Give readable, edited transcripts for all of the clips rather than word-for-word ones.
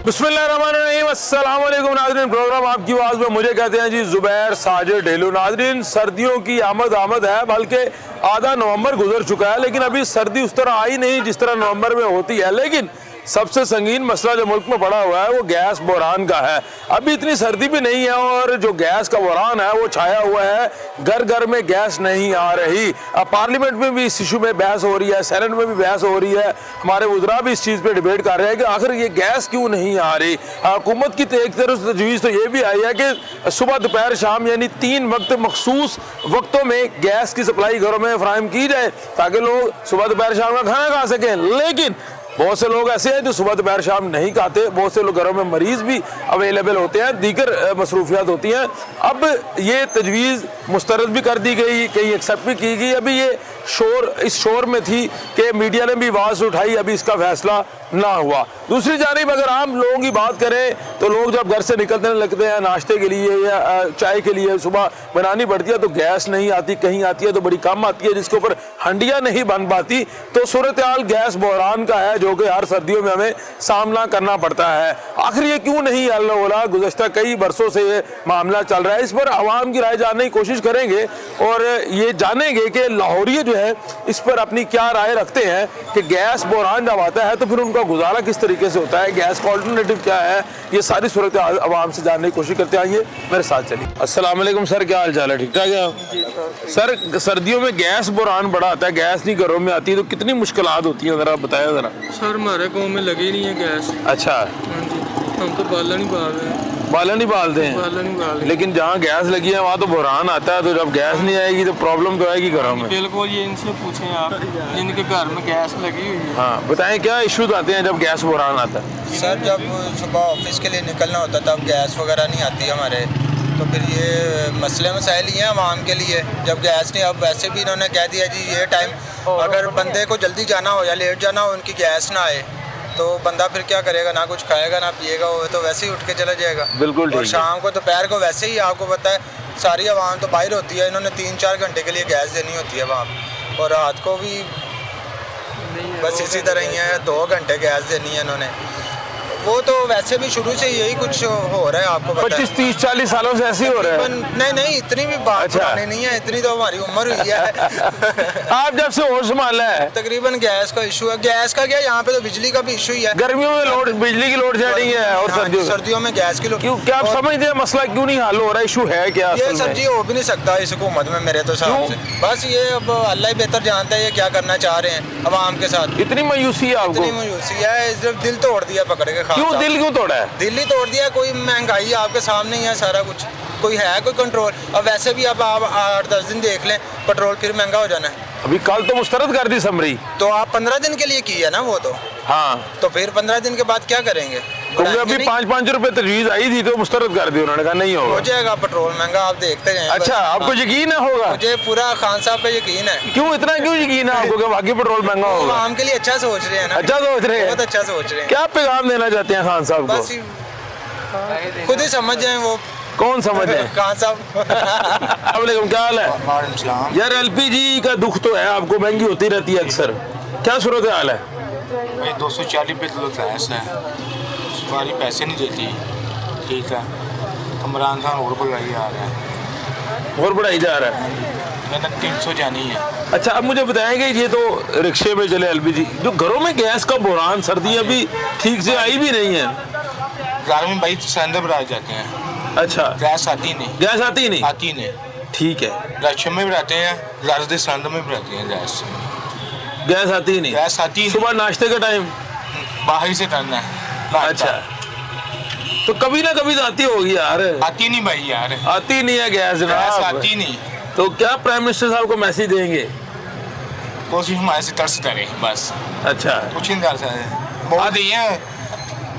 बिस्मिल्लाहिर्रहमानिर्रहीम, अस्सलाम वालेकुम नाज़रीन। प्रोग्राम आपकी आवाज़ में मुझे कहते हैं जी ज़ुबैर साजिद ढेलू। नाज़रीन, सर्दियों की आमद है, बल्कि आधा नवंबर गुजर चुका है, लेकिन अभी सर्दी उस तरह आई नहीं जिस तरह नवंबर में होती है। लेकिन सबसे संगीन मसला जो मुल्क में पड़ा हुआ है वो गैस बहरान का है। अभी इतनी सर्दी भी नहीं है और जो गैस का बहरान है वो छाया हुआ है, घर घर में गैस नहीं आ रही। अब पार्लियामेंट में भी इस इशू में बहस हो रही है, सेनेट में भी बहस हो रही है, हमारे वज़रा भी इस चीज़ पे डिबेट कर रहे हैं कि आखिर ये गैस क्यों नहीं आ रही। हुकूमत की एक तरफ तजवीज़ तो ये भी आई है कि सुबह दोपहर शाम यानी 3 वक्त मखसूस वक्तों में गैस की सप्लाई घरों में फराहम की जाए ताकि लोग सुबह दोपहर शाम का खाना खा सकें। लेकिन बहुत से लोग ऐसे हैं जो सुबह दोपहर शाम नहीं खाते, बहुत से लोग घरों में मरीज भी अवेलेबल होते हैं, दीगर मसरूफियात होती हैं। अब ये तजवीज़ मुस्तरद भी कर दी गई, कहीं एक्सेप्ट भी की गई। अभी ये इस शोर में थी कि मीडिया ने भी आवाज़ उठाई, अभी इसका फैसला ना हुआ। दूसरी जानिब अगर आम लोगों की बात करें तो लोग जब घर से निकलने लगते हैं नाश्ते के लिए या चाय के लिए सुबह बनानी पड़ती है तो गैस नहीं आती, कहीं आती है तो बड़ी कम आती है, जिसके ऊपर हंडियाँ नहीं बन पाती। तो सूरत हाल गैस बहरान का है जो कि हर सर्दियों में हमें सामना करना पड़ता है। आखिर ये क्यों नहीं हल हो रहा? गुज़श्ता कई बरसों से ये मामला चल रहा है। इस पर आवाम की राय जानने की कोशिश करेंगे और ये जानेंगे कि लाहौरी जो है इस पर अपनी क्या राय रखते हैं कि गैस बहरान जब आता है तो फिर उनका गुजारा किस तरीके से होता है, गैस का अल्टरनेटिव क्या है। ये सारी सूरत आवाम से जानने की कोशिश करते आइए, मेरे साथ चलिए। अस्सलाम वालेकुम सर, क्या हाल चाल है? ठीक ठाक है सर। सर्दियों में गैस बहरान बड़ा आता है, गैस नहीं घरों में आती है, तो कितनी मुश्किलात होती है जरा बताया जरा। सर हमारे गाँव में लगी नहीं है गैस। अच्छा, हाँ जी, हम तो बाला नहीं बाल रहे हैं। बाला नहीं बालते हैं, बाला नहीं बाल रहे। लेकिन जहाँ गैस लगी है वहाँ तो बहरान आता है, तो जब गैस नहीं आएगी तो प्रॉब्लम तो आएगी घरों में। बिल्कुल, ये इनसे पूछें आप जिनके घर में गैस लगी हुई है। हाँ बताएं, क्या इश्यूज आते हैं जब गैस बहरान आता है? सर जब सुबह ऑफिस के लिए निकलना होता तब गैस वगैरह नहीं आती हमारे, तो फिर ये मसले मसाइल ही हैं आवाम के लिए। जब गैस नहीं, अब वैसे भी इन्होंने कह दिया जी ये टाइम अगर बंदे को जल्दी जाना हो या लेट जाना हो, उनकी गैस ना आए तो बंदा फिर क्या करेगा, ना कुछ खाएगा ना पिएगा, वो तो वैसे ही उठ के चला जाएगा। बिल्कुल। और शाम को दोपहर को वैसे ही आपको पता है सारी आवाम तो बाहर होती है, इन्होंने 3-4 घंटे के लिए गैस देनी होती है वहाँ, और रात को भी बस इसी तरह ही है, 2 घंटे गैस देनी है इन्होंने। वो तो वैसे भी शुरू से यही कुछ हो रहा है, आपको पता है 25-30-40 सालों से ऐसे ही हो रहा है। नहीं इतनी भी बात पुरानी नहीं है, इतनी तो हमारी उम्र हुई है। आप जब से होश संभाला है तकरीबन गैस का इशू है। गैस का क्या, यहाँ पे तो बिजली का भी इशू ही है। गर्मियों में बिजली की लोड शेडिंग है और सर्दियों में गैस की लोड। क्यों, क्या आप समझते हैं मसला क्यों नहीं हल हो रहा? इशू है क्या? ये सर जी हो भी नहीं सकता इस हुकूमत में मेरे तो हिसाब से। बस ये अब अल्लाह ही बेहतर जानता है ये क्या करना चाह रहे हैं अवाम के साथ। इतनी मायूसी है आपको? इतनी मायूसी है, दिल तोड़ दिया पकड़ के। क्यों दिल क्यों तोड़ा है? दिल्ली तोड़ दिया, कोई महंगाई आपके सामने ही है सारा कुछ, कोई है कोई कंट्रोल। अब वैसे भी अब आप 8-10 दिन देख लें, पेट्रोल फिर महंगा हो जाना है। अभी कल तो मुस्तरद कर दी समरी, तो आप 15 दिन के लिए की है ना वो तो। हाँ, तो फिर 15 दिन के बाद क्या करेंगे? क्योंकि अभी 5-5 रुपए तजवीज आई थी तो मुस्तरद कर दी उन्होंने, कहा नहीं होगा, हो जाएगा पेट्रोल महंगा, आप देखते जाएं। अच्छा, आपको यकीन है होगा? मुझे पूरा खान साहब पे यकीन है। क्यों, इतना क्यों यकीन है आपको कि बाकी पेट्रोल महंगा होगा? आम के लिए अच्छा सोच रहे हैं ना। अच्छा सोच रहे हैं, बहुत अच्छा सोच रहे हैं। क्या पैगाम देना चाहते हैं खान साहब को? बस खुद ही समझ जाए वो। कौन समझ है? खान साहब। अस्सलाम, क्या हाल है यार? एलपीजी का दुख तो है, आपको महंगी होती रहती है अक्सर, क्या सूरत हाल है? भाई 240 पे तो गैस है, सवारी पैसे नहीं देती, ठीक है। इमरान खान और बढ़ाई जा रहा है, और बढ़ाई जा रहा है, मैंने 300 जानी है। अच्छा, अब मुझे बताएंगे, ये तो रिक्शे में चले एलपीजी, जो घरों में गैस का बहरान, सर्दी अभी ठीक से आई भी नहीं है, घर में भाई सिलेंडर बढ़ाए जाते हैं। अच्छा, गैस आती नहीं, गैस आती नहीं? आती नहीं, ठीक है, राशन में बढ़ाते हैं, ज़्यादा सिलेंडर में बढ़ाते हैं गैस आती नहीं। गैस आती नहीं, सुबह नाश्ते का टाइम बाहर से करना है। अच्छा, तो कभी ना कभी तो आती होगी यार। आती नहीं भाई यार, आती नहीं है गैस गैस जनाब। आती नहीं, तो क्या प्राइम मिनिस्टर साहब को मैसेज देंगे? कोशिश हमारे से तरस करें बस, अच्छा, कुछ नहीं कर सकते। वोट दिए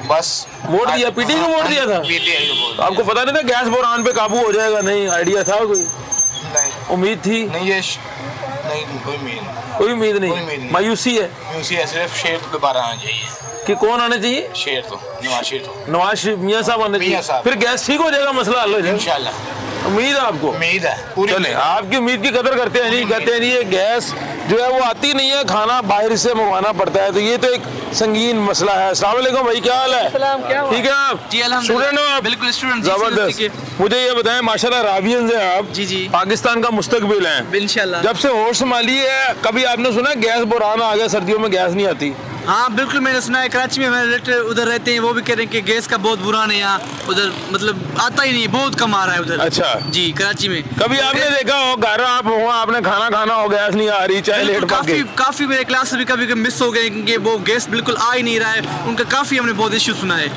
बस, वोट दिया, पीटी को वोट दिया था? तो आपको पता नहीं था गैस बहरान पे काबू हो जाएगा? नहीं आइडिया था कोई? नहीं, उम्मीद थी? नहीं ये नहीं, कोई उम्मीद नहीं, कोई उम्मीद कोई नहीं, उम्मीद नहीं। मायूसी है यूसी है, सिर्फ शेर तो दोबारा आना चाहिए। कि कौन आना चाहिए? शेर तो नवाज शेर तो नवाज शरीफ मियाँ साहब आने चाहिए, मियां साहब। फिर गैस ठीक हो जाएगा, मसला हल हो जाएगा इंशाल्लाह। उम्मीद है आपको? उम्मीद है पूरी। चले, आपकी उम्मीद की कदर करते हैं नहीं, कहते हैं नहीं ये गैस जो है वो आती नहीं है, खाना बाहर से मंगवाना पड़ता है, तो ये तो एक संगीन मसला है। अस्सलाम वालेकुम भाई, क्या हाल है? ठीक है आप? जी, अल्हम्दुलिल्लाह। स्टूडेंट हो आप? बिल्कुल स्टूडेंट। जबरदस्त। मुझे ये बताएं, माशाल्लाह रावियंस हैं आप, जी जी, पाकिस्तान का मुस्तकबिल है इंशाल्लाह। जब से होश संभाली है, कभी आपने सुना गैस बुरान आ गया, सर्दियों में गैस नहीं आती? हाँ बिल्कुल, मैंने सुना है। कराची में मेरे रिलेटिव उधर रहते हैं, वो भी कह रहे हैं कि गैस का बहुत बुरा है यहाँ, उधर मतलब आता ही नहीं, बहुत कम आ रहा है उधर। अच्छा जी, कराची में कभी आपने देखा हो घर आप हो, आपने खाना खाना हो, गैस नहीं आ रही, चाहे लेट पक गई? काफी मेरे क्लास भी कभी मिस हो गए कि वो गैस बिल्कुल आ ही नहीं रहा है उनका, काफी हमने बहुत इश्यू सुना है।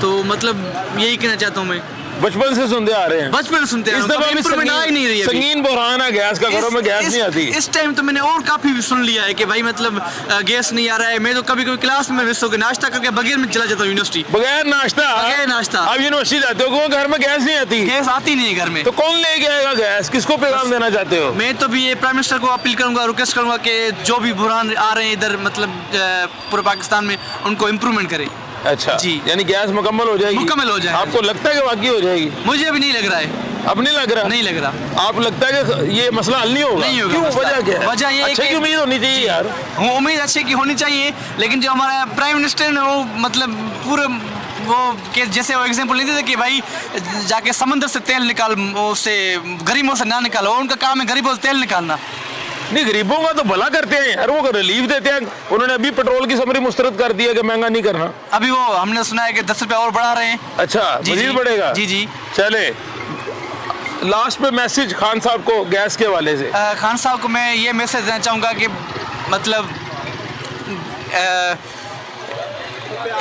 तो मतलब यही कहना चाहता हूँ मैं, बचपन से सुनते आ रहे हैं, बचपन सुनते हैं, इस दफा भी इम्प्रूवमेंट आ ही नहीं रही है अभी। संगीन बुरहान है गैस का, घरों में गैस नहीं आती। इस टाइम तो मैंने और काफी भी सुन लिया है कि भाई मतलब गैस नहीं आ रहा है। मैं तो कभी कभी क्लास में मिस हो गया, नाश्ता करके बगैर में चला जाता हूँ यूनिवर्सिटी, बगैर नाश्ता? बगैर नाश्ता। आप यूनिवर्सिटी जाते हो, घर में गैस नहीं आती? गैस आती नहीं है घर में, तो कौन लेके आएगा गैस? किसको पैगाम देना चाहते हो? मैं तो भी ये प्राइम मिनिस्टर को अपील करूंगा, रिक्वेस्ट करूंगा कि जो भी बुरहान आ रहे हैं इधर मतलब पूरे पाकिस्तान में, उनको इम्प्रूवमेंट करें। अच्छा जी, यानी गैस मुकम्मल हो जाएगी? मुकम्मल हो जाएगी। आपको लगता है कि वाकई हो जाएगी? मुझे अभी नहीं लग रहा है। अब नहीं लग रहा? नहीं लग रहा। आप लगता है कि ये मसला हल नहीं होगा? नहीं होगा क्यों, मसला। वजह क्या है? वजह ये है अच्छे कि- की उम्मीद होनी चाहिए यार। उम्मीद अच्छे की होनी चाहिए, लेकिन जो हमारा प्राइम मिनिस्टर है वो मतलब पूरे वो के जैसे वो एग्जांपल नहीं देते कि भाई जाके समंदर से तेल निकाल, उससे गरीबों से ना निकालो, उनका काम है गरीबों से तेल निकालना। नहीं, गरीबों का तो भला करते हैं यार, वो रिलीफ देते हैं। उन्होंने अभी पेट्रोल की समरी मुस्तरद कर दी है कि महंगा नहीं करना। अभी वो हमने सुना है कि 10 रुपये और बढ़ा रहे हैं। अच्छा, जी, मजीद जी। बढ़ेगा? जी जी। चले लास्ट पे मैसेज खान साहब को गैस के वाले से। खान साहब को मैं ये मैसेज देना चाहूँगा कि मतलब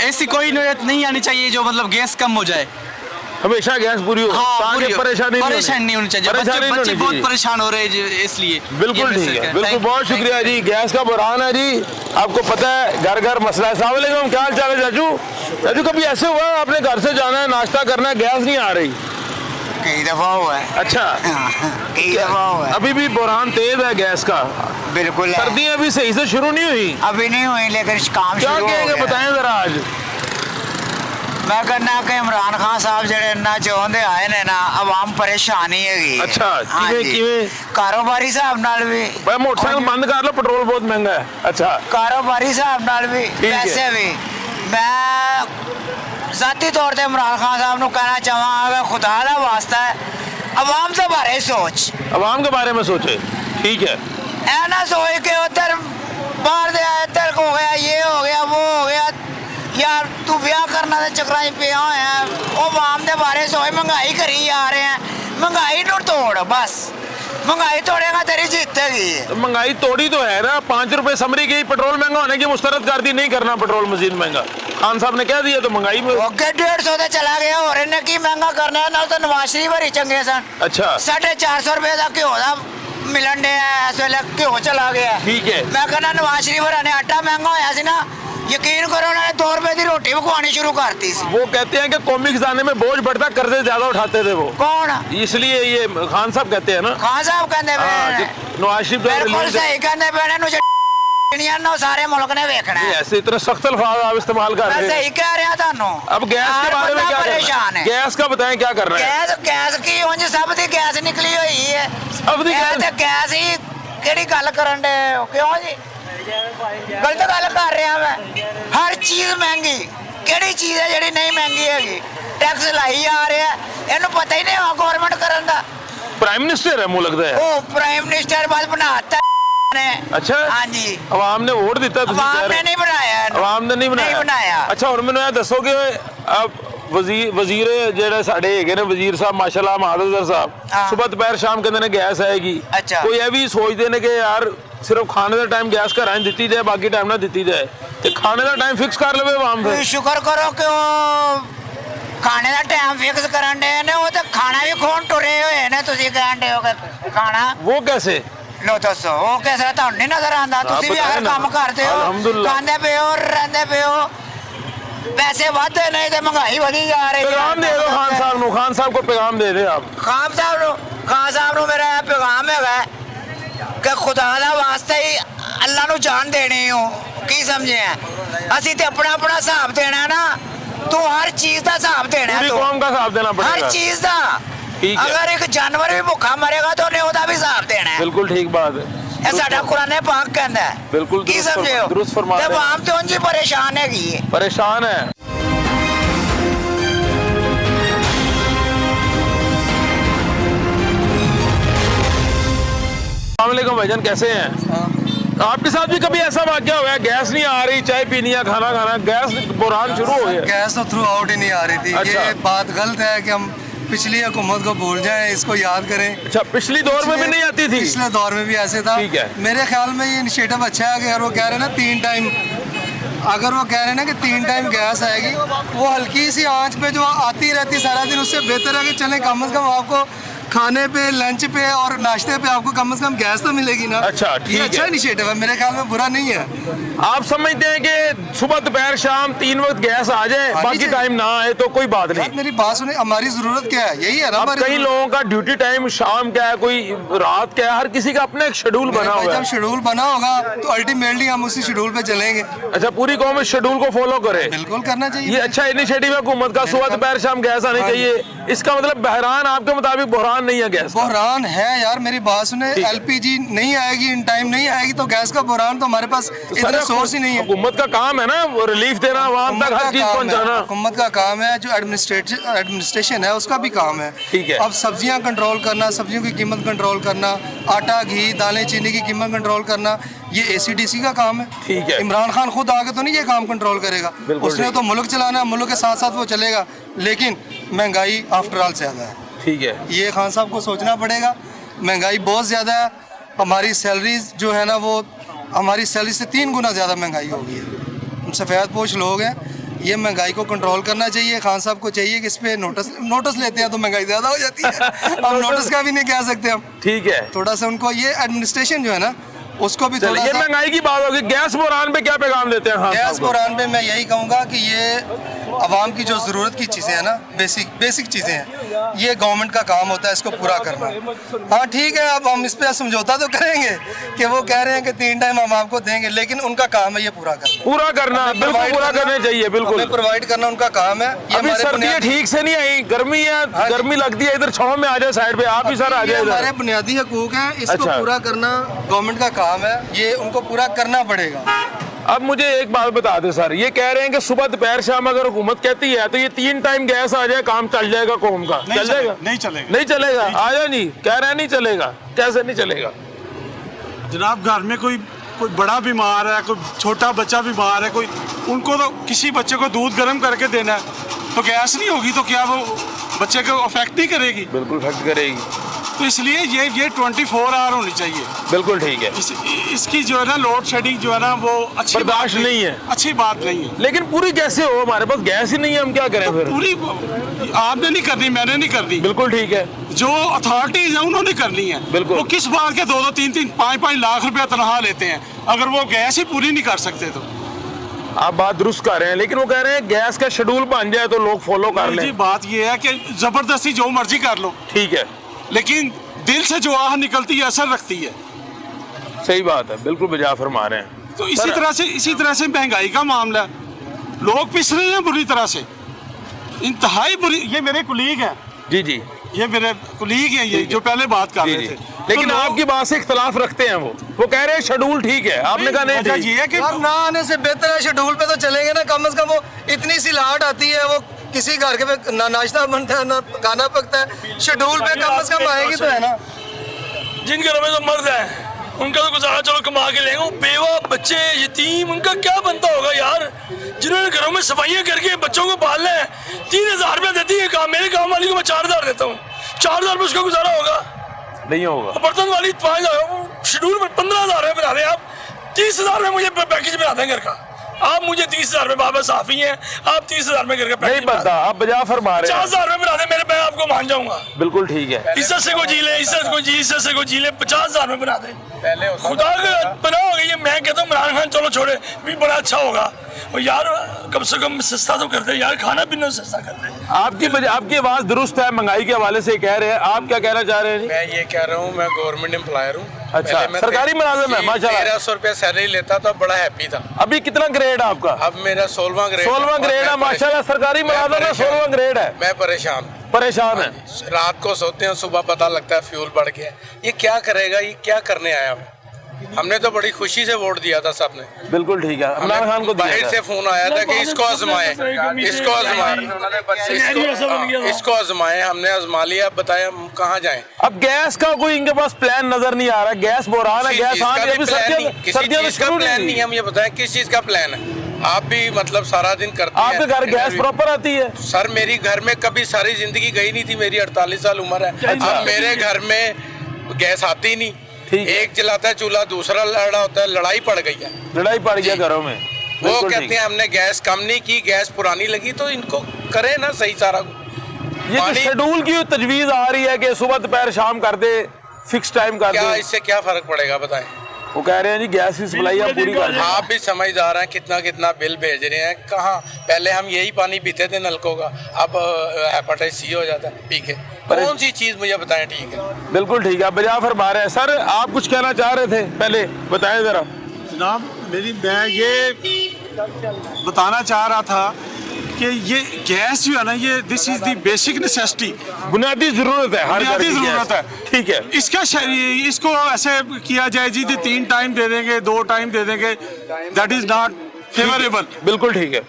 ऐसी कोई नौबत नहीं आनी चाहिए जो मतलब गैस कम हो जाए, हमेशा गैस पूरी हो, ताकि परेशानी नहीं होनी चाहिए। बच्चे बहुत परेशान हो रहे हैं इसलिए। बिल्कुल ठीक है, बिल्कुल, बहुत शुक्रिया जी। गैस का बुरहान है जी, आपको पता है घर घर मसला है। अस्सलाम वालेकुम, क्या हाल चाल है चाचू? चाचू कभी ऐसे हुआ है आपने घर से जाना है, नाश्ता करना है, गैस नहीं आ रही? कई दफा हुआ है। अच्छा, कई दफा हुआ है। अभी भी बुरहान तेज है गैस का? बिल्कुल है। सर्दियाँ अभी सही से शुरू नहीं हुई? अभी नहीं हुई, लेकिन काम क्या शुरू हो कहेंगे, गया। बताएं जरा आज। मैं कहना कि इमरान खान साहब ਜਿਹੜੇ ਇੰਨਾ ਚਾਹੁੰਦੇ ਆਏ ਨੇ ਨਾ, ਆਵਾਮ ਪਰੇਸ਼ਾਨ ਹੀ ਹੈਗੀ ਹੈ। अच्छा, ਹਾਂਜੀ। ਕਿਵੇਂ? ਕਾਰੋਬਾਰੀ ਹਿਸਾਬ ਨਾਲ ਵੀ, भाई मोटरसाइकिल बंद कर लो, पेट्रोल बहुत महंगा है। अच्छा, ਕਾਰੋਬਾਰੀ ਹਿਸਾਬ ਨਾਲ ਵੀ, ਹੈ। ਪੈਸੇ ਵੀ। ਮੈਂ ਜ਼ਾਤੀ ਤੌਰ ਤੇ ਇਮਰਾਨ ਖਾਨ ਸਾਹਿਬ ਨੂੰ ਕਹਿਣਾ ਚਾਹਾਂਗਾ, ਖੁਦਾ ਦਾ ਵਾਸਤਾ ਹੈ, ਆਵਾਮ ਦੇ ਬਾਰੇ ਸੋਚ। आवाम के बारे में सोचे, ठीक है। ਇਹ ਨਾ ਸੋਚ ਕੇ ਉਧਰ ਬਾਹਰ ਦੇ ਇੱਧਰ ਹੋ ਗਿਆ, ਇਹ ਹੋ ਗਿਆ, ਉਹ ਹੋ ਗਿਆ। ਯਾਰ ਤੂੰ ਵਿਆਹ ਕਰਨਾ ਦੇ ਚੱਕਰਾਂ 'ਚ ਪਿਆ ਹੋਇਆ, ਉਹ ਆਵਾਮ ਦੇ ਬਾਰੇ ਸੋਚ। ਮਹਿੰਗਾਈ ਕਰੀ ਜਾ ਰਹੇ ਆ, ਮਹਿੰਗਾਈ ਨੂੰ ਤੋੜ ਬਸ। महंगाई तोड़ेगा तेरी जीतेगी। तो महंगाई तोड़ी तो है ना, 5 रुपए समरी की, पेट्रोल महंगा होने की मुस्तरद कर दी, नहीं करना पेट्रोल मजीद महंगा। खान साहब ने कह दिया तो महंगाई में। ओके 150 ਤੇ ਚਲਾ ਗਿਆ, ਹੋਰ ਇਹਨੇ ਕੀ ਮਹਿੰਗਾ ਕਰਨਾ? ਨਾਲ ਤਾਂ ਨਵਾਜ਼ ਸ਼ਰੀਫ ਹਰੀ ਚੰਗੇ ਸਨ। अच्छा, 450 ਰੁਪਏ ਦਾ ਘਿਓ ਦਾ ਮਿਲਣ ਦੇ ਇਸ ਵੇਲੇ ਘਿਓ ਚਲਾ ਗਿਆ। ठीक है। ਮੈਂ ਕਹਿੰਦਾ ਨਵਾਜ਼ ਸ਼ਰੀਫ ਹਰਾਂ ਨੇ ਆਟਾ ਮਹਿੰਗਾ ਹੋਇਆ ਸੀ ਨਾ, ਯਕੀਨ ਕਰੋ ਉਹਨਾਂ ਨੇ 2 ਰੁਪਏ ਦੀ ਰੋਟੀ ਵੀ ਖਵਾਉਣੀ ਸ਼ੁਰੂ ਕਰਤੀ ਸੀ। वो कहते हैं कि कौमी खजाने में बोझ बढ़ता, कर्जे ज्यादा उठाते थे वो, ਕੌਣ? इसलिए ये खान साहब कहते हैं ना। ਖਾਨ ਸਾਹਿਬ ਕਹਿੰਦੇ हाँ, ਪਏ कि ਨੇ। नवाज शरीफ जो ਬਿਲਕੁਲ रिलीज- ਸਹੀ ਕਹਿੰਦੇ ਪਏ ਨੇ। ਇਹਨੂੰ ਜਿਹੜੀਆਂ ਨਾ ਸਾਰੇ ਮੁਲਕ ਨੇ ਵੇਖਣਾ नहीं, ਹੈ। ऐसे इतने सख्त अल्फाज आप इस्तेमाल कर ਮੈਂ रहे हैं। ਸਹੀ ਕਹਿ ਰਿਹਾ ਤੁਹਾਨੂੰ। अब गैस के हर बारे में बंदा क्या करना परेशान है? है। गैस का बताएं क्या करना है? ਗੈਸ ਗੈਸ ਕੀ ਉਂਝ ਸਭ ਦੀ ਗੈਸ ਨਿਕਲੀ ਹੋਈ ਹੈ। ਸਭ ਦੀ ਇਹ ਗੈਸ- ਤੇ ਗੈਸ ਹੀ ਕਿਹੜੀ ਗੱਲ ਕਰਨ ਦੇ ਹੋ? ਕਿਉਂ ਜੀ ਗਲਤ ਗੱਲ ਕਰ ਰਿਹਾ ਮੈਂ? ਹਰ ਚੀਜ਼ ਮਹਿੰਗੀ। ਕਿਹੜੀ ਚੀਜ਼ ਹੈ ਜਿਹੜੀ ਨਹੀਂ ਮਹਿੰਗੀ ਹੈਗੀ? ਟੈਕਸ ਲਾਈ ਆ ਰਿਹਾ, ਇਹਨੂੰ ਪਤਾ ਹੀ ਨਹੀਂ ਹੋਇਆ ਗਵਰਨਮੈਂਟ ਕਰਨ ਦਾ। प्राइम मिनिस्टर है मुझे लगता है। ਉਹ ਪ੍ਰਾਈਮ ਮਿਨਿਸਟਰ ਬਾਅਦ ਬਣਾਤਾ ਨੇ। अच्छा, ਹਾਂਜੀ, आवाम ने वोट दिता, तुसी कह ਆਵਾਮ रहे ਨੇ हैं। ਨਹੀਂ ਬਣਾਇਆ ਇਹਨੂੰ। ਆਵਾਮ ਨੇ ਨਹੀਂ ਬਣਾਇਆ। ਨਹੀਂ ਬਣਾਇਆ। ਅੱਛਾ, ਹੁਣ ਮੈਨੂੰ ਇਹ ਦੱਸੋ ਕਿ ਵਜ਼ੀਰ ਜਿਹੜੇ ਸਾਡੇ ਹੈਗੇ ਨੇ, ਵਜ਼ੀਰ ਸਾਹਿਬ ਮਾਸ਼ਾਅੱਲਾ ਮਾਦਜ਼ਰ ਸਾਹਿਬ, ਹਾਂ। ਸਵੇਰ ਦੁਪਹਿਰ ਸ਼ਾਮ ਕਹਿੰਦੇ ਨੇ ਗੈਸ ਆਏਗੀ। ਅੱਛਾ। ਕੋਈ ਇਹ ਵੀ ਸੋਚਦੇ ਨੇ ਕਿ ਯਾਰ ਸਿਰਫ ਖਾਣੇ ਦਾ ਟਾਈਮ ਗੈਸ ਘਰਾਂ 'ਚ ਦਿੱਤੀ ਜਾਏ, ਬਾਕੀ ਟਾਈਮ ਨਾ ਦਿੱਤੀ ਜਾਏ, ਤੇ ਖਾਣੇ ਦਾ ਟਾਈਮ ਫਿਕਸ ਕਰ ਲਵੇ ਆਵਾਮ ਫਿਰ। ਤੁਸੀਂ ਸ਼ੁਕਰ ਕਰੋ ਕਿ ਉਹ ਖਾਣੇ ਦਾ ਟਾਈਮ ਫਿਕਸ ਕਰਨ ਦੇ ਨੇ। ਉਹ ਤਾਂ ਖਾਣਾ ਵੀ ਖੋਣ ਟੁਰੇ ਹੋਏ ਨੇ। ਤੁਸੀਂ ਕਹਿੰਦੇ ਹੋ ਕਿ ਖਾਣਾ वो कैसे? ਲੋ ਦੱਸੋ ਉਹ ਕਿਸ ਤਰ੍ਹਾਂ ਤੁਹਾਨੂੰ ਨਹੀਂ ਨਜ਼ਰ ਆਉਂਦਾ? ਤੁਸੀਂ ਵੀ ਪਤਾ ਹਰ ਨਾ। ਕੰਮ ਕਰਦੇ ਹੋ, ਅਲਹਮਦੁਲਿਲਾ। ਖਾਂਦੇ ਪਏ ਹੋ, ਰਹਿੰਦੇ ਪਏ ਹੋ। ਪੈਸੇ ਵੱਧਦੇ ਨਹੀਂ ਤੇ ਮਹਿੰਗਾਈ ਵਧੀ ਜਾ ਰਹੀ ਹੈ। पैगाम दे दो खान साहब ਨੂੰ, खान साहब को पैगाम दे दे आप। ਖਾਨ ਸਾਹਿਬ ਨੂੰ ਮੇਰਾ ਇਹ ਪੈਗਾਮ ਹੈਗਾ ਕਿ ਖੁਦਾ ਦਾ ਵਾਸਤਾ ਹੀ ਅੱਲਾ ਨੂੰ ਜਾਨ ਦੇਣੀ ਹੋ। ਕੀ ਸਮਝੇ? ਅਸੀਂ ਤੇ ਆਪਣਾ ਹਿਸਾਬ ਦੇਣਾ ਨਾ। ਤੂੰ ਹਰ ਚੀਜ਼ ਦਾ ਹਿਸਾਬ ਦੇਣਾ पूरी ਤੂੰ, कौम का साथ देना हर पड़ेगा। चीज का। ਠੀਕ ਹੈ। ਅਗਰ ਇੱਕ ਜਾਨਵਰ ਵੀ ਭੁੱਖਾ ਮਰੇਗਾ ਤਾਂ ਉਹਨੇ ਉਹਦਾ ਵੀ ਹਿਸਾਬ ਦੇਣਾ ਹੈ। ਬਿਲਕੁਲ ਠੀਕ ਬਾਤ ਹੈ। ਇਹ ਸਾਡਾ ਕੁਰਾਨੇ ਪਾਕ ਕਹਿੰਦਾ ਹੈ। ਬਿਲਕੁਲ ਕੀ ਸਮਝੇ ਹੋ? ਦੁਰੁਸਤ ਫਰਮਾ ਤੇ ਰਹੇ ਹੋ। ਆਮ ਤੇ ਉਂਝ ਹੀ ਪਰੇਸ਼ਾਨ ਹੈਗੀ ਹੈ। परेशान है। अस्सलामुअलैकुम भाईजान, कैसे हैं? आपके साथ भी कभी ऐसा वाकया हुआ है गैस नहीं आ रही, चाय पीनी है, खाना खाना, गैस बुरहान शुरू हो गया? गैस तो थ्रू आउट ही नहीं आ रही थी। अच्छा। ये बात गलत है कि हम पिछली हुकूमत को भूल जाएं, इसको याद करें। अच्छा, पिछली दौर में भी नहीं आती थी? पिछले दौर में भी ऐसे था। ठीक है। मेरे ख्याल में ये इनिशिएटिव अच्छा है कि अगर वो कह रहे हैं ना 3 टाइम, अगर वो कह रहे हैं ना कि 3 टाइम गैस आएगी, वो हल्की सी आंच पे जो आती रहती सारा दिन, उससे बेहतर है कि चले कम से कम आपको खाने पे, लंच पे और नाश्ते पे आपको कम से कम गैस तो मिलेगी ना। अच्छा, ठीक ये है। अच्छा इनिशिएटिव है, मेरे ख्याल में बुरा नहीं है। आप समझते हैं कि सुबह दोपहर शाम 3 वक्त गैस आ जाए, आनी बाकी चाहिए। टाइम ना आए तो कोई बात यार नहीं? मेरी बात सुने, हमारी जरूरत क्या है? यही है ना अब हमारी कई जरूरत। लोगों का ड्यूटी टाइम शाम का है, कोई रात का है, हर किसी का अपना एक शेड्यूल बना भाई हुआ जब है। शेड्यूल बना होगा तो अल्टीमेटली हम उसी शेड्यूल पे चलेंगे। अच्छा, पूरी कौम इस शेड्यूल को फॉलो करे। बिल्कुल करना चाहिए। ये अच्छा इनिशिएटिव है हुकूमत का, सुबह दोपहर शाम गैस आनी हाँ। चाहिए। इसका मतलब बहरान आपके मुताबिक बहरान नहीं है गैस का? बहरान है यार, मेरी बात सुने, ठीक है। एलपीजी नहीं आएगी, इन टाइम नहीं आएगी तो गैस का बहरान तो हमारे पास इतना सारा सोर्स ही नहीं है। हुकूमत का काम है ना वो रिलीफ देना, वहां तक हर चीज पहुंचाना। हुकूमत का काम है, जो एडमिनिस्ट्रेशन है उसका भी काम है। ठीक है। अब सब्जियां कंट्रोल करना, सब्जियों की कीमत कंट्रोल करना, आटा घी दालें चीनी की कीमत कंट्रोल करना, ये ACDC का काम है। ठीक है। इमरान खान खुद आके तो नहीं ये काम कंट्रोल करेगा, बिल्कुल उसने ठीक। तो मुल्क चलाना है, मुल्क के साथ साथ वो चलेगा, लेकिन महंगाई आफ्टर ऑल ज्यादा है। ठीक है। ये खान साहब को सोचना पड़ेगा, महंगाई बहुत ज़्यादा है। हमारी सैलरीज जो है ना, वो हमारी सैलरी से 3 गुना ज़्यादा महंगाई हो गई है। हम सफ़ेद पोश लोग हैं, ये महंगाई को कंट्रोल करना चाहिए। खान साहब को चाहिए कि इस पे नोटिस लेते हैं तो महंगाई ज़्यादा हो जाती है। हम नोटिस का भी नहीं कह सकते हम। ठीक है। थोड़ा सा उनको ये एडमिनिस्ट्रेशन जो है ना, उसको भी चलिए, थोड़ा ये सा। महंगाई की बात होगी, गैस बुरहान पे क्या पैगाम देते हैं? हाँ, गैस कुरान पे मैं यही कहूँगा कि ये आवाम की जो ज़रूरत की चीज़ें हैं ना, बेसिक चीज़ें हैं, ये गवर्नमेंट का काम होता है इसको पूरा करना। हाँ ठीक है, अब हम इस पे समझौता तो करेंगे कि वो कह रहे हैं कि 3 टाइम हम आपको देंगे, लेकिन उनका काम है ये पूरा करना। पूरा करना, बिल्कुल Provide पूरा करना- करना चाहिए, बिल्कुल। हमें प्रोवाइड करना उनका काम है। ये अभी हमारे सर्दियाँ बुनियादी- ठीक से नहीं आई, गर्मी है, हाँ जी। गर्मी लगती है, इधर छांव में आ जाए साइड पे, आप भी सर आ ये जाए हमारे इधर। बुनियादी हकूक हैं, इसको अच्छा। पूरा करना गवर्नमेंट का काम है, ये उनको पूरा करना पड़ेगा। अब मुझे एक बात बता दे सर, ये कह रहे हैं कि सुबह दोपहर शाम अगर हुकूमत कहती है तो ये 3 टाइम गैस आ जाए, काम चल जाएगा कौम का? चल जाएगा? नहीं चलेगा। नहीं चलेगा। आया नहीं, कह रहे हैं नहीं चलेगा, कैसे नहीं चलेगा? जनाब, घर में कोई बड़ा बीमार है, कोई छोटा बच्चा बीमार है, कोई उनको तो किसी बच्चे को दूध गर्म करके देना है, तो गैस नहीं होगी तो क्या वो बच्चे को अफेक्ट नहीं करेगी? बिल्कुल इफेक्ट करेगी। तो इसलिए ये 24 आवर होनी चाहिए। बिल्कुल ठीक है। इसकी जो है ना लोड शेडिंग जो है ना, वो अच्छी बर्दाश्त बात नहीं है। अच्छी बात नहीं है। लेकिन पूरी कैसे हो, हमारे पास गैस ही नहीं है, हम क्या करें फिर? पूरी आपने नहीं करनी, मैंने नहीं करनी, बिल्कुल ठीक है। जो अथॉरिटीज है उन्होंने करनी है। बिल्कुल। वो किस बात के 2-2, 3-3, 5-5 लाख रुपया तनख्वाह लेते हैं, अगर वो गैस ही पूरी नहीं कर सकते तो। आप बात दुरुस्त कर रहे हैं, लेकिन वो कह रहे हैं गैस का शेड्यूल बन जाए तो लोग फॉलो कर जी, लें। बात ये है कि जबरदस्ती जो मर्जी कर लो, ठीक है, लेकिन दिल से जो आह निकलती है असर रखती है। सही बात है, बिल्कुल बजा फरमा रहे हैं। तो इसी तरह से महंगाई का मामला है, लोग पिस रहे हैं बुरी तरह से, इंतहाई बुरी। ये मेरे कुलीग हैं, जी जी ये मेरे कुलीग हैं, ये जो पहले बात कर जी रहे जी। थे। लेकिन तो लोग- आपकी बात से इख्तलाफ रखते हैं वो कह रहे हैं शेड्यूल ठीक है, आपने कहा नहीं वजह ठीक। ये है कि यार ना आने से बेहतर है शेड्यूल पे तो चलेंगे ना, कम से कम वो इतनी सी लाहट आती है, वो किसी घर के पे ना नाश्ता बनता है ना खाना पकता है, शेड्यूल पे कम से कम आएगी तो है ना। जिन घरों में तो मर्द है उनका तो गुजारा चलो कमा के लेंगे, वो बेवा बच्चे यतीम उनका क्या बनता होगा यार, जिन्होंने घरों में सफाइयाँ करके बच्चों को पाल रहे हैं। 3000 रुपया देती है काम, मेरे काम वाली को मैं 4000 देता हूँ, 4000 में उसका गुजारा होगा? नहीं होगा। बर्तन वाली 5000, शेड्यूल में 15000 रुपये बना दें आप, 30,000 में मुझे पैकेज बना दें घर का। आप मुझे 30,000 रुपये, बाबा साफी हैं, आप 30,000 में घर का नहीं पैकेज बना बनता, आप बजा फरमा रहे हैं। 50,000 रुपये बना दें, मेरे मैं आपको मान जाऊंगा। बिल्कुल ठीक है। इज्जत से को जी ले, इज्जत से को जी ले, 50,000 में बना दे, खुदा का बना होगा। ये मैं कहता हूँ इमरान खान चलो छोड़े भी बड़ा अच्छा होगा, और यार कम से कम सस्ता तो कर दे यार, खाना पीना सस्ता कर दे। आपकी आवाज दुरुस्त है, महंगाई के हवाले से कह रहे हैं, आप क्या कहना चाह रहे हैं? मैं ये कह रहा हूँ, मैं गवर्नमेंट एम्प्लॉयर हूँ। अच्छा, सरकारी मुलाजिम है, माशाल्लाह। 1300 रुपया सैलरी लेता था, बड़ा हैप्पी था। अभी कितना ग्रेड है आपका? अब मेरा 16वां ग्रेड। 16वां ग्रेड है, माशाल्लाह, सरकारी मुलाजिम है, 16वां ग्रेड है। मैं परेशान है। रात को सोते हैं, सुबह पता लगता है फ्यूल बढ़ गया। ये क्या करेगा, ये क्या करने आया? हमने तो बड़ी खुशी से वोट दिया था सबने। बिल्कुल ठीक है, इमरान खान को बाहर से फोन आया था कि इसको आजमाएं, इसको आजमाएं, इसको आजमाएं। हमने आजमा लिया, अब बताएं हम कहाँ जाएं? अब गैस का कोई इनके पास प्लान नजर नहीं आ रहा। गैस बोरान है, गैस किसी का प्लान नहीं। हम ये बताएं किस चीज का प्लान है? आप भी मतलब सारा दिन करते हैं। आपके घर गैस प्रॉपर आती है? सर मेरी घर में कभी सारी जिंदगी गई नहीं थी, मेरी 48 साल उम्र है। अब मेरे घर में गैस आती नहीं, एक जलाता है चूल्हा, दूसरा लड़ा होता है, लड़ाई पड़ गई है। लड़ाई पड़ गई घरों में। वो कहते हैं हमने गैस कम नहीं की, गैस पुरानी लगी, तो इनको करे ना सही सारा। ये जो शेड्यूल की तजवीज आ रही है कि सुबह दोपहर शाम कर दे, फिक्स टाइम कर दे, क्या इससे क्या फर्क पड़ेगा बताएं? वो कह रहे हैं जी गैस की सप्लाई आप पूरी कर। आप भी समझदार हैं, कितना कितना बिल भेज रहे हैं। कहाँ पहले हम यही पानी पीते थे नलकों का, अब हेपेटाइटिस सी हो जाता है पी के। कौन सी चीज मुझे बताएं? ठीक है, बिल्कुल ठीक है, बजा फरमा रहे हैं। सर आप कुछ कहना चाह रहे थे, पहले बताएं जरा। जनाब मैं ये बताना चाह रहा था कि ये गैस जो है ना, ये this is the basic necessity, बुनियादी जरूरत है, हर बुनियादी जरूरत है। ठीक है, इसको ऐसे किया जाए जी 3 टाइम दे देंगे, 2 टाइम दे देंगे, दैट इज नॉट फेवरेबल। बिल्कुल ठीक है,